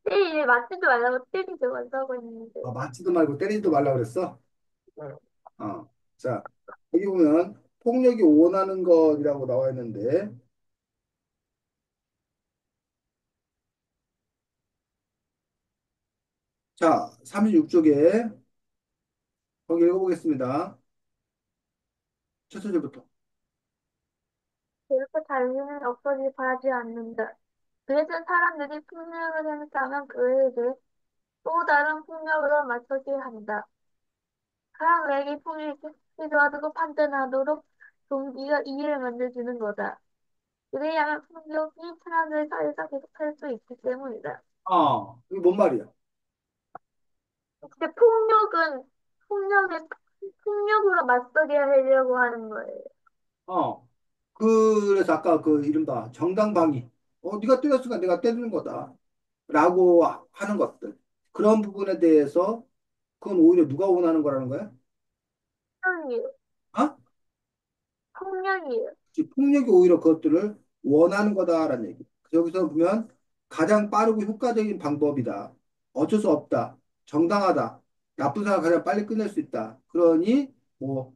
맞지도 말라고 때리지 말라고 했는데. 맞지도 말고 때리지도 말라 그랬어? 네. 자, 여기 보면 폭력이 원하는 것이라고 나와 있는데 자, 36쪽에 거기 읽어보겠습니다. 첫 소절부터. 이렇게 달리는 없어지기 바라지 않는다. 그래서 사람들이 폭력을 행사하면 그에게 또 다른 폭력으로 맞서게 한다. 사람에게 폭력이 필요하다고 판단하도록 동기가 이해를 만들어주는 거다. 그래야만 폭력이 사람들 사이에서 계속할 수 있기 때문이다. 이게 뭔 말이야? 근데 폭력으로 맞서게 하려고 하는 거예요. 어, 그래서 아까 그 이른바 정당방위. 네가 때렸으니까 내가 때리는 거다. 라고 하는 것들. 그런 부분에 대해서 그건 오히려 누가 원하는 거라는 거야? 폭력이에요. 어? 폭력이에요. 즉, 폭력이 오히려 그것들을 원하는 거다라는 얘기. 여기서 보면 가장 빠르고 효과적인 방법이다. 어쩔 수 없다. 정당하다. 나쁜 사람 가장 빨리 끝낼 수 있다. 그러니 뭐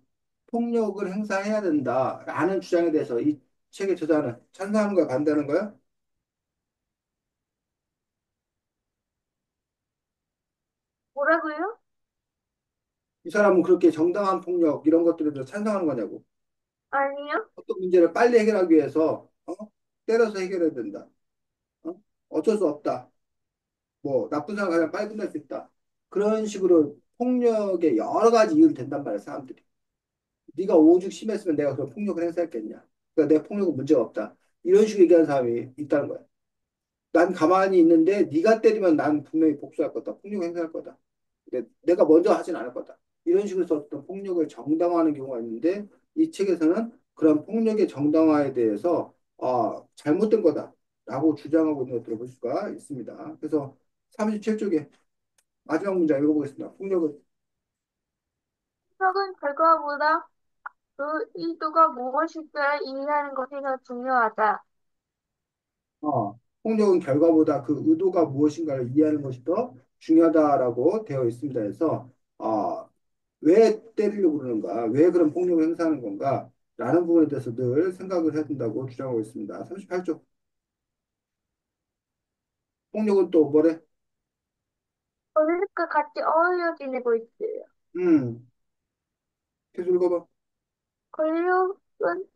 폭력을 행사해야 된다라는 주장에 대해서 이 책의 저자는 찬성하는 거야, 반대하는 거야? 뭐라고요? 이 사람은 그렇게 정당한 폭력 이런 것들에 대해서 찬성하는 거냐고. 아니요. 어떤 문제를 빨리 해결하기 위해서 때려서 해결해야 된다. 어? 어쩔 수 없다. 뭐 나쁜 사람 가장 빨리 끝낼 수 있다. 그런 식으로 폭력의 여러 가지 이유를 댄단 말이야, 사람들이. 네가 오죽 심했으면 내가 그런 폭력을 행사했겠냐. 그러니까 내 폭력은 문제가 없다. 이런 식으로 얘기하는 사람이 있다는 거야. 난 가만히 있는데 네가 때리면 난 분명히 복수할 거다. 폭력 행사할 거다. 근데 내가 먼저 하진 않을 거다. 이런 식으로 해서 어떤 폭력을 정당화하는 경우가 있는데 이 책에서는 그런 폭력의 정당화에 대해서 잘못된 거다라고 주장하고 있는 것들을 볼 수가 있습니다. 그래서 37쪽에 마지막 문장 읽어보겠습니다. 폭력은 폭력은 결과보다 그 의도가 무엇일까를 이해하는 것이 더 중요하다. 폭력은 결과보다 그 의도가 무엇인가를 이해하는 것이 더 중요하다라고 되어 있습니다. 그래서 왜 때리려고 그러는가, 왜 그런 폭력을 행사하는 건가, 라는 부분에 대해서 늘 생각을 해야 된다고 주장하고 있습니다. 38쪽. 폭력은 또 뭐래? 권력과 같이 어울려 지내고 있어요. 음, 계속 읽어봐. 권력은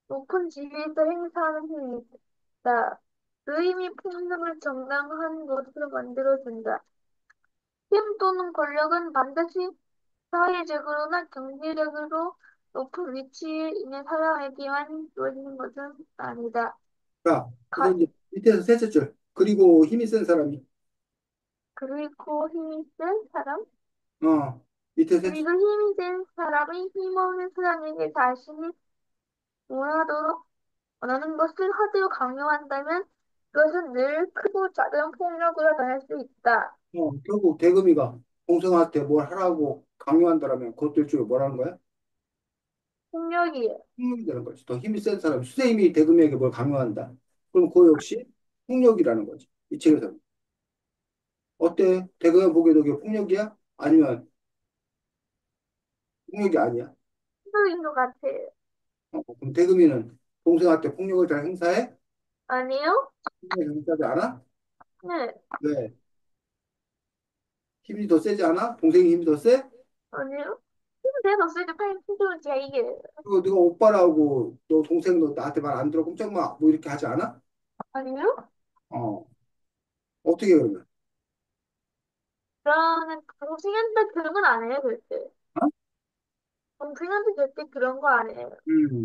높은 지위에서 행사하는 힘이다. 그 힘이 폭력을 정당한 것으로 만들어준다. 힘 또는 권력은 반드시 사회적으로나 경제적으로 높은 위치에 있는 사람에게만 주어지는 것은 아니다. 자, 그래서 가, 이제 밑에서 셋째 줄. 그리고 힘이 센 사람이, 그리고 힘이 센 사람? 밑에 셋째 그리고 힘이 센 사람이 힘없는 사람에게 자신이 원하도록 원하는 것을 하도록 강요한다면 그것은 늘 크고 작은 폭력으로 변할 수 있다. 결국 대금이가 공성한테 뭘 하라고 강요한다라면 그것도 일종의 뭐라는 거야? 폭력이에요. 폭력이 되는 거지. 더 힘이 센 사람, 선생님이 대금에게 뭘 강요한다. 그럼 그거 역시 폭력이라는 거지. 이 책에서는. 어때? 대금에 보기에도 그게 폭력이야? 아니면 폭력이 아니야? 폭력인 것 같아요. 그럼 대금이는 동생한테 폭력을 잘 행사해? 아니요? 폭력을 행사하지 않아? 네. 왜? 힘이 더 세지 않아? 동생이 힘이 더 세? 아니요? 내가 없으니까 팔 힘들면 제가 이겨요. 그리고 네가 오빠라고 너 동생 너 나한테 말 안 들어 꼼짝 마. 뭐 이렇게 하지 않아? 아니요? 어. 어떻게 그러면? 저는 동생한테 그런 건 안 해요, 절대. 어? 동생한테 절대 그런 거 안 해요.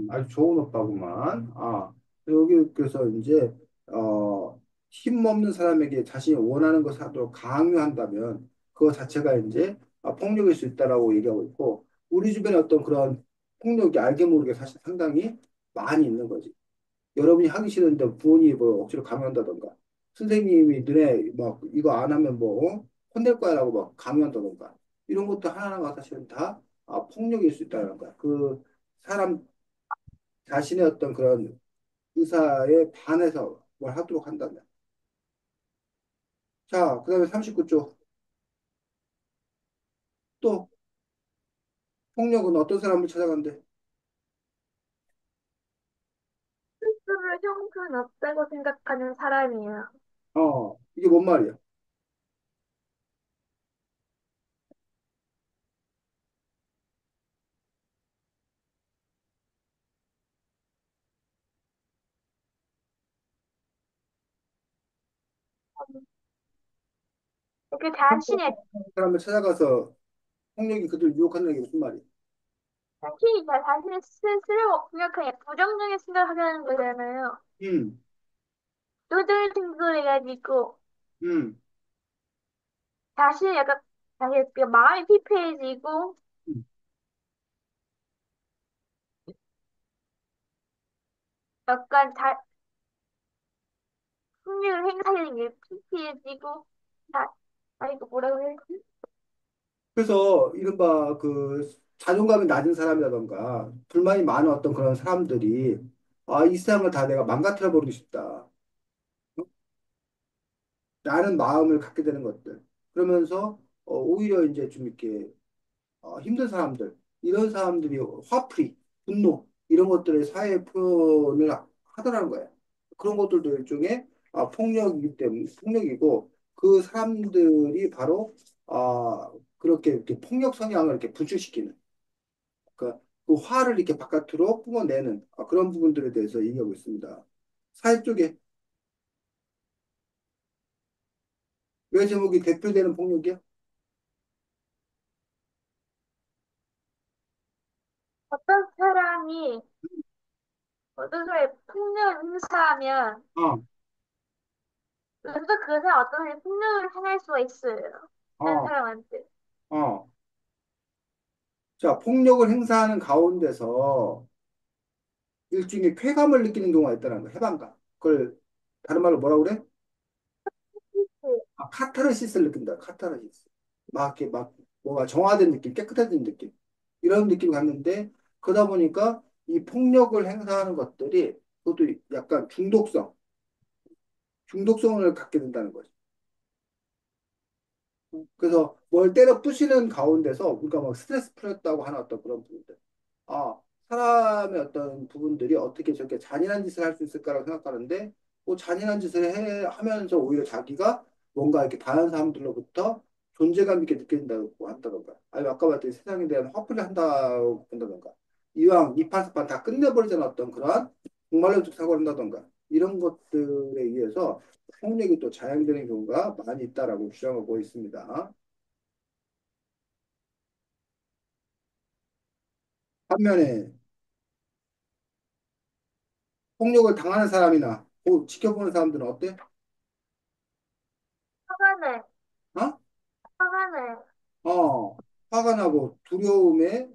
아주 좋은 오빠구만. 여기 그래서 이제 힘없는 사람에게 자신이 원하는 것을 하도록 강요한다면 그거 자체가 이제 폭력일 수 있다라고 얘기하고 있고 우리 주변에 어떤 그런 폭력이 알게 모르게 사실 상당히 많이 있는 거지. 여러분이 하기 싫은데 부모님이 뭐 억지로 강요한다던가 선생님이 너네 막 이거 안 하면 뭐 혼낼 거야라고 막 강요한다던가 이런 것도 하나하나가 사실은 다 폭력일 수 있다는 거야. 그 사람 자신의 어떤 그런 의사에 반해서 뭘 하도록 한다면. 자, 그 다음에 39쪽. 또 폭력은 어떤 사람을 찾아간대? 스스로를 형편없다고 생각하는 사람이에요. 이게 뭔 말이야? 이렇게 자신의, 그 사람을 찾아가서 폭력이 그들 유혹한다는 게 무슨 말이야? 자신의 스스로 공격하게 부정적인 생각을 하는 거잖아요. 음, 똘똘똘똘해가지고, 음, 자신이 약간, 자신 그 마음이 피폐해지고, 음. 약간 흥미를 행사하는 게 피폐해지고, 이거 뭐라고 해야 지 그래서 이른바 그 자존감이 낮은 사람이라던가 불만이 많은 어떤 그런 사람들이 이 세상을 다 내가 망가뜨려 버리고 싶다. 라는 마음을 갖게 되는 것들. 그러면서 오히려 이제 좀 이렇게 힘든 사람들, 이런 사람들이 화풀이, 분노, 이런 것들을 사회 표현을 하더라는 거예요. 그런 것들도 일종의 폭력이기 때문에, 폭력이고, 그 사람들이 바로, 그렇게 이렇게 폭력 성향을 이렇게 분출시키는, 그 화를 이렇게 바깥으로 뿜어내는 그런 부분들에 대해서 얘기하고 있습니다. 사회 쪽에 왜 제목이 대표되는 폭력이야? 어떤 사람이, 어떤 사람이 폭력을 행사하면, 어, 그래서 그 사람 어떤 사람이 폭력을 행할 수가 있어요. 다른 어, 사람한테. 어. 자, 폭력을 행사하는 가운데서 일종의 쾌감을 느끼는 경우가 있다는 거, 해방감. 그걸 다른 말로 뭐라 그래? 카타르시스를 느낀다, 카타르시스. 막 이렇게 막 뭐가 정화된 느낌, 깨끗해진 느낌. 이런 느낌을 갖는데, 그러다 보니까 이 폭력을 행사하는 것들이 그것도 약간 중독성을 갖게 된다는 거죠. 그래서 뭘 때려 부시는 가운데서 우리가 막 스트레스 풀렸다고 하는 어떤 그런 부분들. 아, 사람의 어떤 부분들이 어떻게 저렇게 잔인한 짓을 할 수 있을까라고 생각하는데, 뭐 잔인한 짓을 하면서 오히려 자기가 뭔가 이렇게 다른 사람들로부터 존재감 있게 느낀다고 한다던가, 아니면 아까 말했던 세상에 대한 화풀이 한다고 본다던가, 이왕 이판사판 다 끝내버리자는 어떤 그러한 목말름식 사고를 한다던가, 이런 것들에 의해서 폭력이 또 자행되는 경우가 많이 있다라고 주장하고 있습니다. 반면에 폭력을 당하는 사람이나 지켜보는 사람들은 어때? 화가 나요. 어? 화가 나요. 화가 나고 두려움에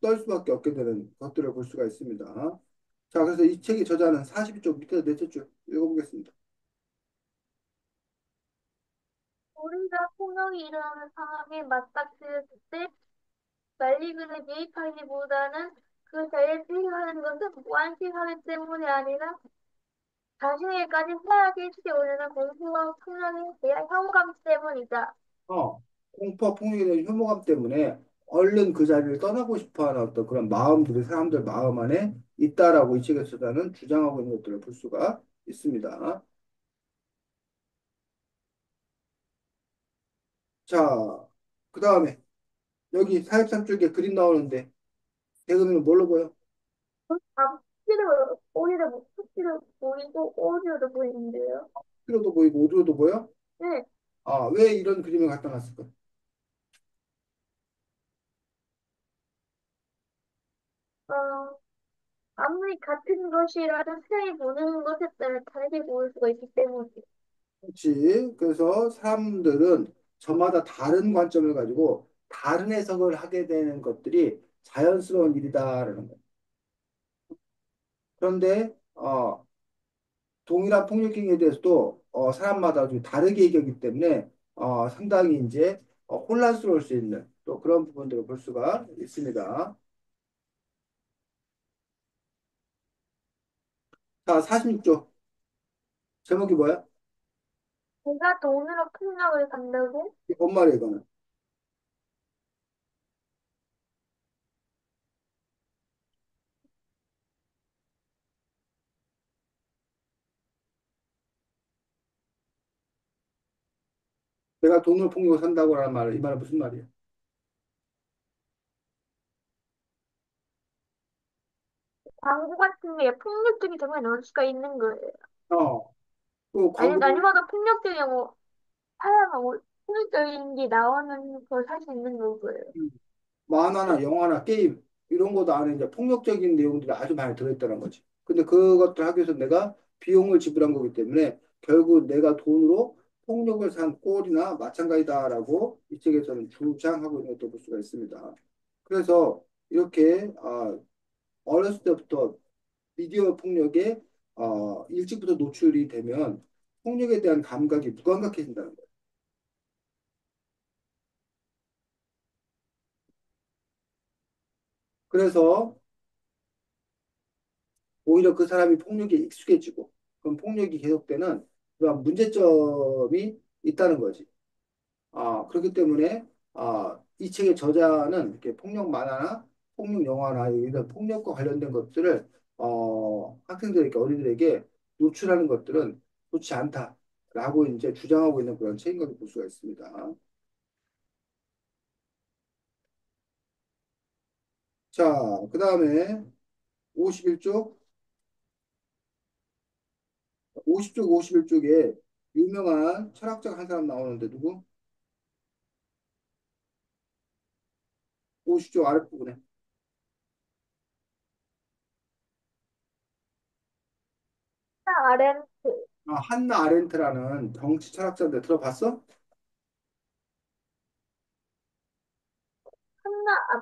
떨 수밖에 없게 되는 것들을 볼 수가 있습니다. 자, 그래서 이 책의 저자는 42쪽 밑에서 넷째 줄 읽어보겠습니다. 우리가 폭력이 일어나는 상황에 맞닥뜨렸을 때 난리글에 개입하기보다는 그 자유주의하는 것은 무관심하기 때문이 아니라 자신에게까지 해악이 치오르는 공포와 풍랑에 대한 혐오감 때문이다. 공포와 폭력에 대한 혐오감 때문에 얼른 그 자리를 떠나고 싶어 하는 어떤 그런 마음들이 사람들 마음 안에 있다라고 이 책에서는 주장하고 있는 것들을 볼 수가 있습니다. 자, 그 다음에 여기 43쪽에 그림 나오는데 대금이는 뭘로 보여? 아, 스피드, 오히려 스피드 보이고 오디오도 보이는데요. 피로도 보이고 오디오도 보여? 네, 왜 이런 그림을 갖다 놨을까? 어, 아무리 같은 것이라도 사람이 보는 것에 따라 다르게 보일 수가 있기 때문이에요. 그렇지. 그래서 사람들은 저마다 다른 관점을 가지고 다른 해석을 하게 되는 것들이 자연스러운 일이다라는 거예요. 그런데 동일한 폭력행위에 대해서도 사람마다 좀 다르게 얘기하기 때문에 상당히 이제 혼란스러울 수 있는 또 그런 부분들을 볼 수가 있습니다. 자, 46조. 제목이 뭐야? 내가 돈으로 폭력을 간다고? 뭔 말이야, 이거는? 내가 돈으로 폭력을 산다고 하는 말, 이 말은 무슨 말이야? 광고 같은 게 폭력적인 장면이 나올 수가 있는 거예요. 그 아니, 광고, 아니면 폭력적인 뭐, 사람하고 폭력적인 게 나오는 걸 살 수 있는 거고요. 만화나 영화나 게임 이런 것도 안에 이제 폭력적인 내용들이 아주 많이 들어있다는 거지. 근데 그것들 하기 위해서 내가 비용을 지불한 거기 때문에 결국 내가 돈으로 폭력을 산 꼴이나 마찬가지다라고 이 책에서는 주장하고 있는 것도 볼 수가 있습니다. 그래서 이렇게 어렸을 때부터 미디어 폭력에 일찍부터 노출이 되면 폭력에 대한 감각이 무감각해진다는 거예요. 그래서 오히려 그 사람이 폭력에 익숙해지고 그럼 폭력이 계속되는 그런 문제점이 있다는 거지. 그렇기 때문에 이 책의 저자는 이렇게 폭력 만화나 폭력 영화나 이런 폭력과 관련된 것들을 학생들에게 어린이들에게 노출하는 것들은 좋지 않다라고 이제 주장하고 있는 그런 책인 것을 볼 수가 있습니다. 자, 그 다음에 51쪽, 50쪽, 51쪽에 유명한 철학자가 한 사람 나오는데 누구? 50쪽 아랫부분에. 아렌트, 한나 아렌트라는 정치 철학자인데 들어봤어?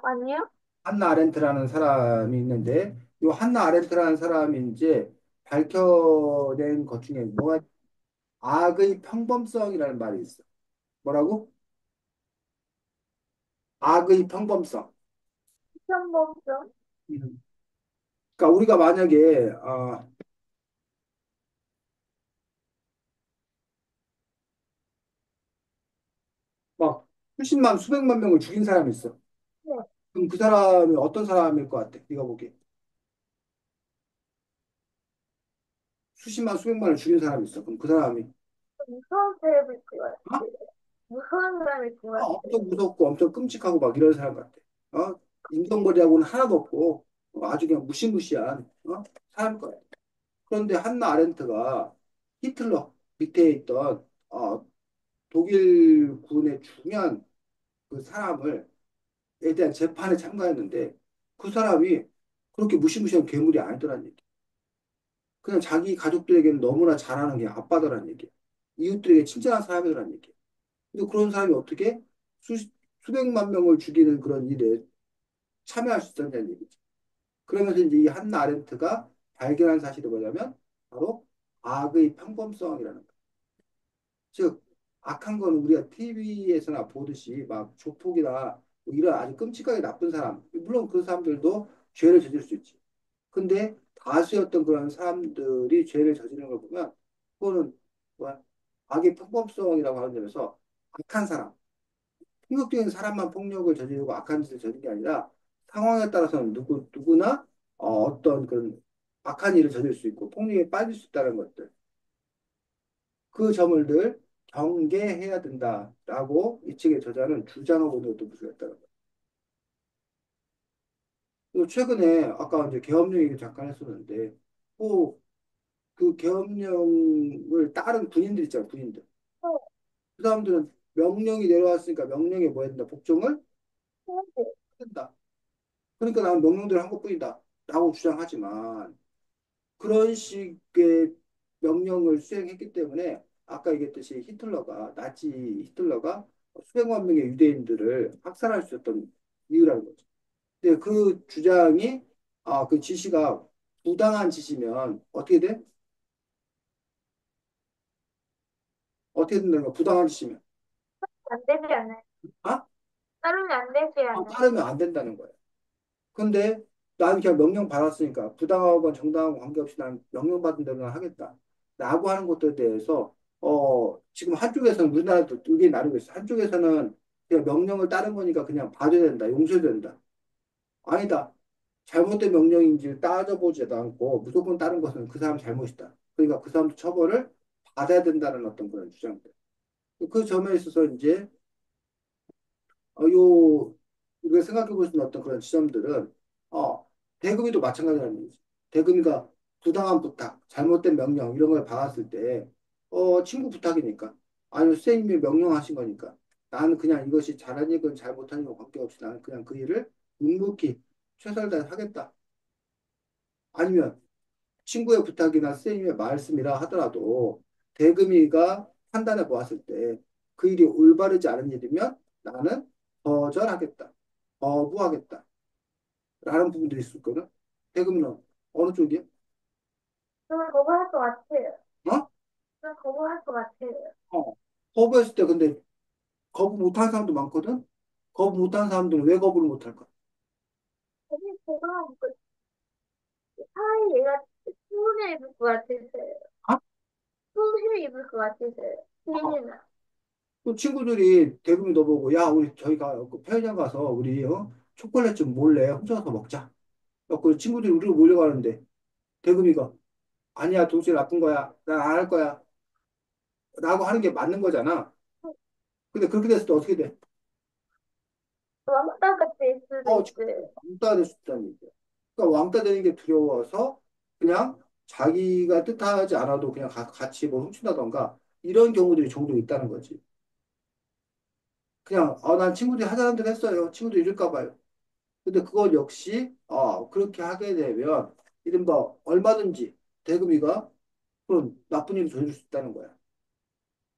아니요? 한나 아렌트라는 사람이 있는데 이 한나 아렌트라는 사람이 이제 밝혀낸 것 중에 뭐가 악의 평범성이라는 말이 있어. 뭐라고? 악의 평범성. 시험범정, 음. 그러니까 우리가 만약에 막 수십만 수백만 명을 죽인 사람이 있어. 네, 그럼 그 사람이 어떤 사람일 것 같아? 네가 보기에 수십만 수백만을 죽인 사람이 있어. 그럼 그 사람이 무서운 사람일 것 어? 같아요. 무서운 사람일 것 같아요. 엄청 무섭고 엄청 끔찍하고 막 이런 사람 같아. 인정머리하고는 하나도 없고 아주 그냥 무시무시한 사람일 거야. 그런데 한나 아렌트가 히틀러 밑에 있던 독일 군의 중요한 그 사람을 에 대한 재판에 참가했는데 그 사람이 그렇게 무시무시한 괴물이 아니더란 얘기. 그냥 자기 가족들에게는 너무나 잘하는 게 아빠더란 얘기. 이웃들에게 친절한 사람이더란 얘기. 근데 그런 사람이 어떻게 수, 수백만 명을 죽이는 그런 일에 참여할 수 있었냐는 얘기죠. 그러면서 이제 이 한나 아렌트가 발견한 사실이 뭐냐면 바로 악의 평범성이라는 거. 즉 악한 건 우리가 TV에서나 보듯이 막 조폭이나 뭐 이런 아주 끔찍하게 나쁜 사람, 물론 그 사람들도 죄를 저질 수 있지. 근데 다수였던 그런 사람들이 죄를 저지르는 걸 보면 그거는 뭐야? 악의 평범성이라고 하는 점에서 악한 사람, 폭력적인 사람만 폭력을 저지르고 악한 짓을 저지르는 게 아니라 상황에 따라서는 누구나 어떤 그런 악한 일을 저지를 수 있고 폭력에 빠질 수 있다는 것들. 그 점을 늘 경계해야 된다라고 이 책의 저자는 주장하고 있는 것도 볼수 있다는 거예요. 그리고 최근에 아까 이제 계엄령 얘기 잠깐 했었는데 뭐 그 계엄령을 따른 군인들 있잖아, 군인들. 어, 그 사람들은 명령이 내려왔으니까 명령에 뭐 해야 된다? 복종을 근데 해야 된다. 그러니까 나는 명령대로 한 것뿐이다. 라고 주장하지만 그런 식의 명령을 수행했기 때문에 아까 얘기했듯이 나치 히틀러가 수백만 명의 유대인들을 학살할 수 있었던 이유라는 거죠. 근데 그 주장이, 그 지시가 부당한 지시면 어떻게 돼? 어떻게 된다는 거야? 부당한 지시면. 안 되지 않아요? 아? 따르면 안 되지 않아요? 따르면 안 된다는 거예요. 근데 나는 그냥 명령 받았으니까 부당하건 정당하건 관계없이 난 명령 받은 대로 하겠다. 라고 하는 것들에 대해서 지금 한쪽에서는 우리나라도 의견이 나뉘고 있어. 한쪽에서는 그냥 명령을 따른 거니까 그냥 봐줘야 된다. 용서해야 된다. 아니다. 잘못된 명령인지 따져보지도 않고 무조건 따른 것은 그 사람 잘못이다. 그러니까 그 사람도 처벌을 받아야 된다는 어떤 그런 주장들. 그 점에 있어서 이제 우리가 생각해 볼 수 있는 어떤 그런 지점들은, 대금이도 마찬가지라는 얘기지. 대금이가 부당한 부탁, 잘못된 명령, 이런 걸 받았을 때, 친구 부탁이니까, 아니면 선생님이 명령하신 거니까, 나는 그냥 이것이 잘한 일건 잘못한 일건 관계없이 나는 그냥 그 일을 묵묵히 최선을 다해 하겠다. 아니면 친구의 부탁이나 선생님의 말씀이라 하더라도 대금이가 판단해 보았을 때 그 일이 올바르지 않은 일이면 나는 거절하겠다. 거부하겠다. 라는 부분도 있을 거는 대금이는 어느 쪽이야? 저는 거부할 것 같아요. 어? 저는 거부할 것 같아요. 어. 거부했을 때 근데 거부 못하는 사람도 많거든? 거부 못하는 사람들은 왜 거부를 못할까? 사실 제가 그 사회 얘가 수은을 입을 것 같아서요. 아? 수은을 입을 것 같아서요. 어. 괜히나. 또 친구들이 대금이 너 보고 야 우리 저희가 그 편의점 가서 우리 초콜릿 좀 몰래 훔쳐서 먹자. 그 친구들이 우리로 몰려가는데 대금이가 아니야, 도저히 나쁜 거야. 난 안 할 거야. 라고 하는 게 맞는 거잖아. 근데 그렇게 됐을 때 어떻게 돼? 왕따 같을 수도 지금 있어요. 왕따가 될 수 있다는 얘기야. 그러니까 왕따 되는 게 두려워서 그냥 자기가 뜻하지 않아도 그냥 같이 뭐 훔친다던가 이런 경우들이 종종 있다는 거지. 그냥, 난 친구들이 하자는 대로 했어요. 친구들이 이럴까 봐요. 근데 그걸 역시, 그렇게 하게 되면 이른바 얼마든지 대금이가 그런 나쁜 일을 저지를 수 있다는 거야.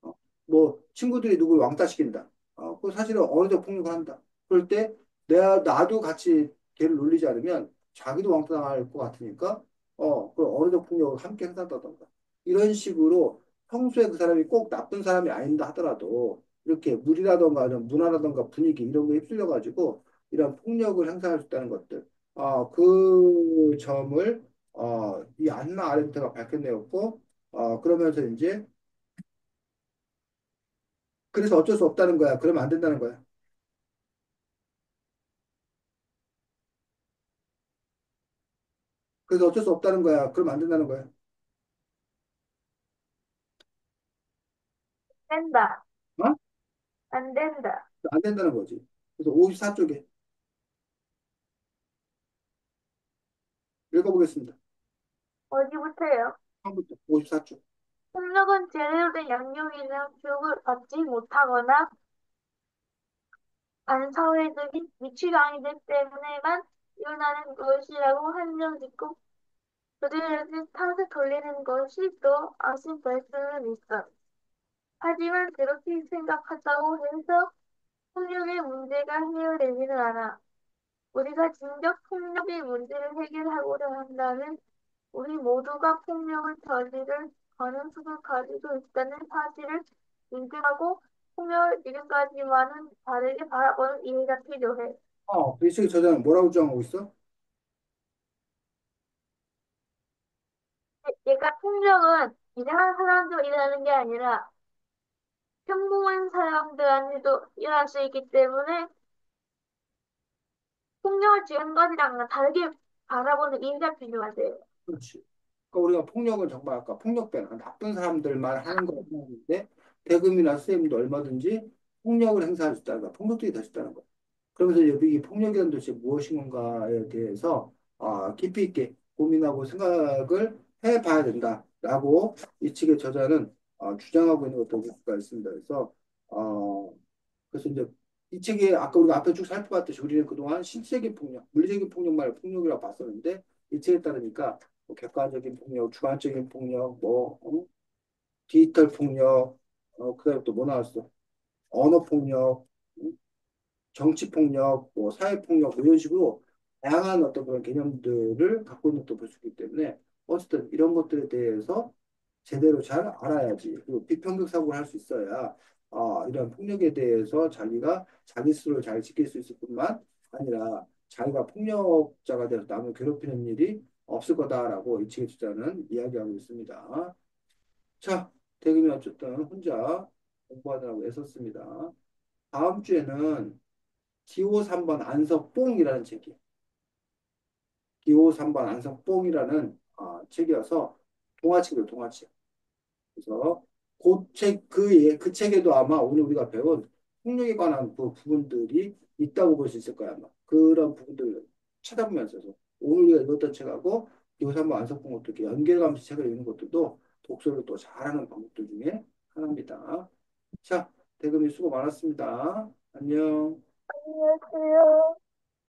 어, 뭐 친구들이 누굴 왕따시킨다. 그 사실은 어느적 폭력을 한다. 그럴 때 나도 같이 걔를 놀리지 않으면 자기도 왕따당할 것 같으니까 그 어느적 폭력을 함께 행사한다던가 이런 식으로 평소에 그 사람이 꼭 나쁜 사람이 아닌다 하더라도 이렇게 물이라던가 아니면 문화라던가 분위기 이런 거에 휩쓸려 가지고 이런 폭력을 행사할 수 있다는 것들. 그 점을 이 안나 아렌트가 밝혀내었고 그러면서 이제 그래서 어쩔 수 없다는 거야. 그러면 안 된다는 거야. 그래서 어쩔 수 없다는 거야. 그러면 안 된다는 거야. 된다. 어? 안 된다. 안 된다는 거지. 그래서 54쪽에 읽어보겠습니다. 어디부터요? 처음부터 54쪽. 폭력은 제대로 된 양육이나 교육을 받지 못하거나 한 사회적인 미취학이기 때문에만 일어나는 것이라고 한정짓고 그들에게 탓을 돌리는 것이 또 아쉬울 수는 있어. 하지만 그렇게 생각한다고 해서 폭력의 문제가 해결되지는 않아. 우리가 진정 폭력의 문제를 해결하고자 한다면 우리 모두가 폭력을 저지를 가능성을 가지고 있다는 사실을 인정하고 폭력을 지금까지와는 다르게 바라보는 이해가 필요해. 이 책의 저자는 뭐라고 주장하고 있어? 얘가 폭력은 이상한 사람도 일어나는 게 아니라 평범한 사람들한테도 일어날 수 있기 때문에 폭력을 지금까지랑은 다르게 바라보는 인지가 필요하대요. 그렇지. 그러니까 우리가 폭력은 정말 아까 폭력배나 나쁜 사람들만 하는 거였는데 대금이나 쌤도 얼마든지 폭력을 행사할 수 있다는 거야. 폭력들이 될 수 있다는 거야. 그러면서 여기 이 폭력이라는 도대체 무엇인가에 대해서 깊이 있게 고민하고 생각을 해봐야 된다라고 이 책의 저자는 주장하고 있는 것도 볼 수가 있습니다. 그래서 이제 이 책이 아까 우리가 앞에 쭉 살펴봤듯이 우리는 그동안 신체적인 폭력, 물리적인 폭력만을 폭력이라고 봤었는데 이 책에 따르니까 뭐 객관적인 폭력, 주관적인 폭력, 디지털 폭력, 그다음에 또 뭐 나왔어? 언어 폭력, 정치 폭력, 뭐 사회 폭력 뭐 이런 식으로 다양한 어떤 그런 개념들을 갖고 있는 또 볼 수 있기 때문에 어쨌든 이런 것들에 대해서 제대로 잘 알아야지. 그리고 비평등 사고를 할 수 있어야 이런 폭력에 대해서 자기가 자기 스스로를 잘 지킬 수 있을 뿐만 아니라 자기가 폭력자가 되어서 남을 괴롭히는 일이 없을 거다라고 이 책의 주자는 이야기하고 있습니다. 자, 대금이 어쨌든 혼자 공부하느라고 애썼습니다. 다음 주에는 기호 3번 안석봉이라는 책이에요. 기호 3번 안석봉이라는 책이어서 동화책이에요, 동화책. 그래서 그 책에도 아마 오늘 우리가 배운 폭력에 관한 그 부분들이 있다고 볼 수 있을 거야, 아마. 그런 부분들을 찾아보면서 오늘 우리가 읽었던 책하고 기호 3번 안석봉 것도 이렇게 연결하면서 책을 읽는 것들도 독서를 또 잘하는 방법들 중에 하나입니다. 자, 대금이 수고 많았습니다. 안녕. 안녕하세요.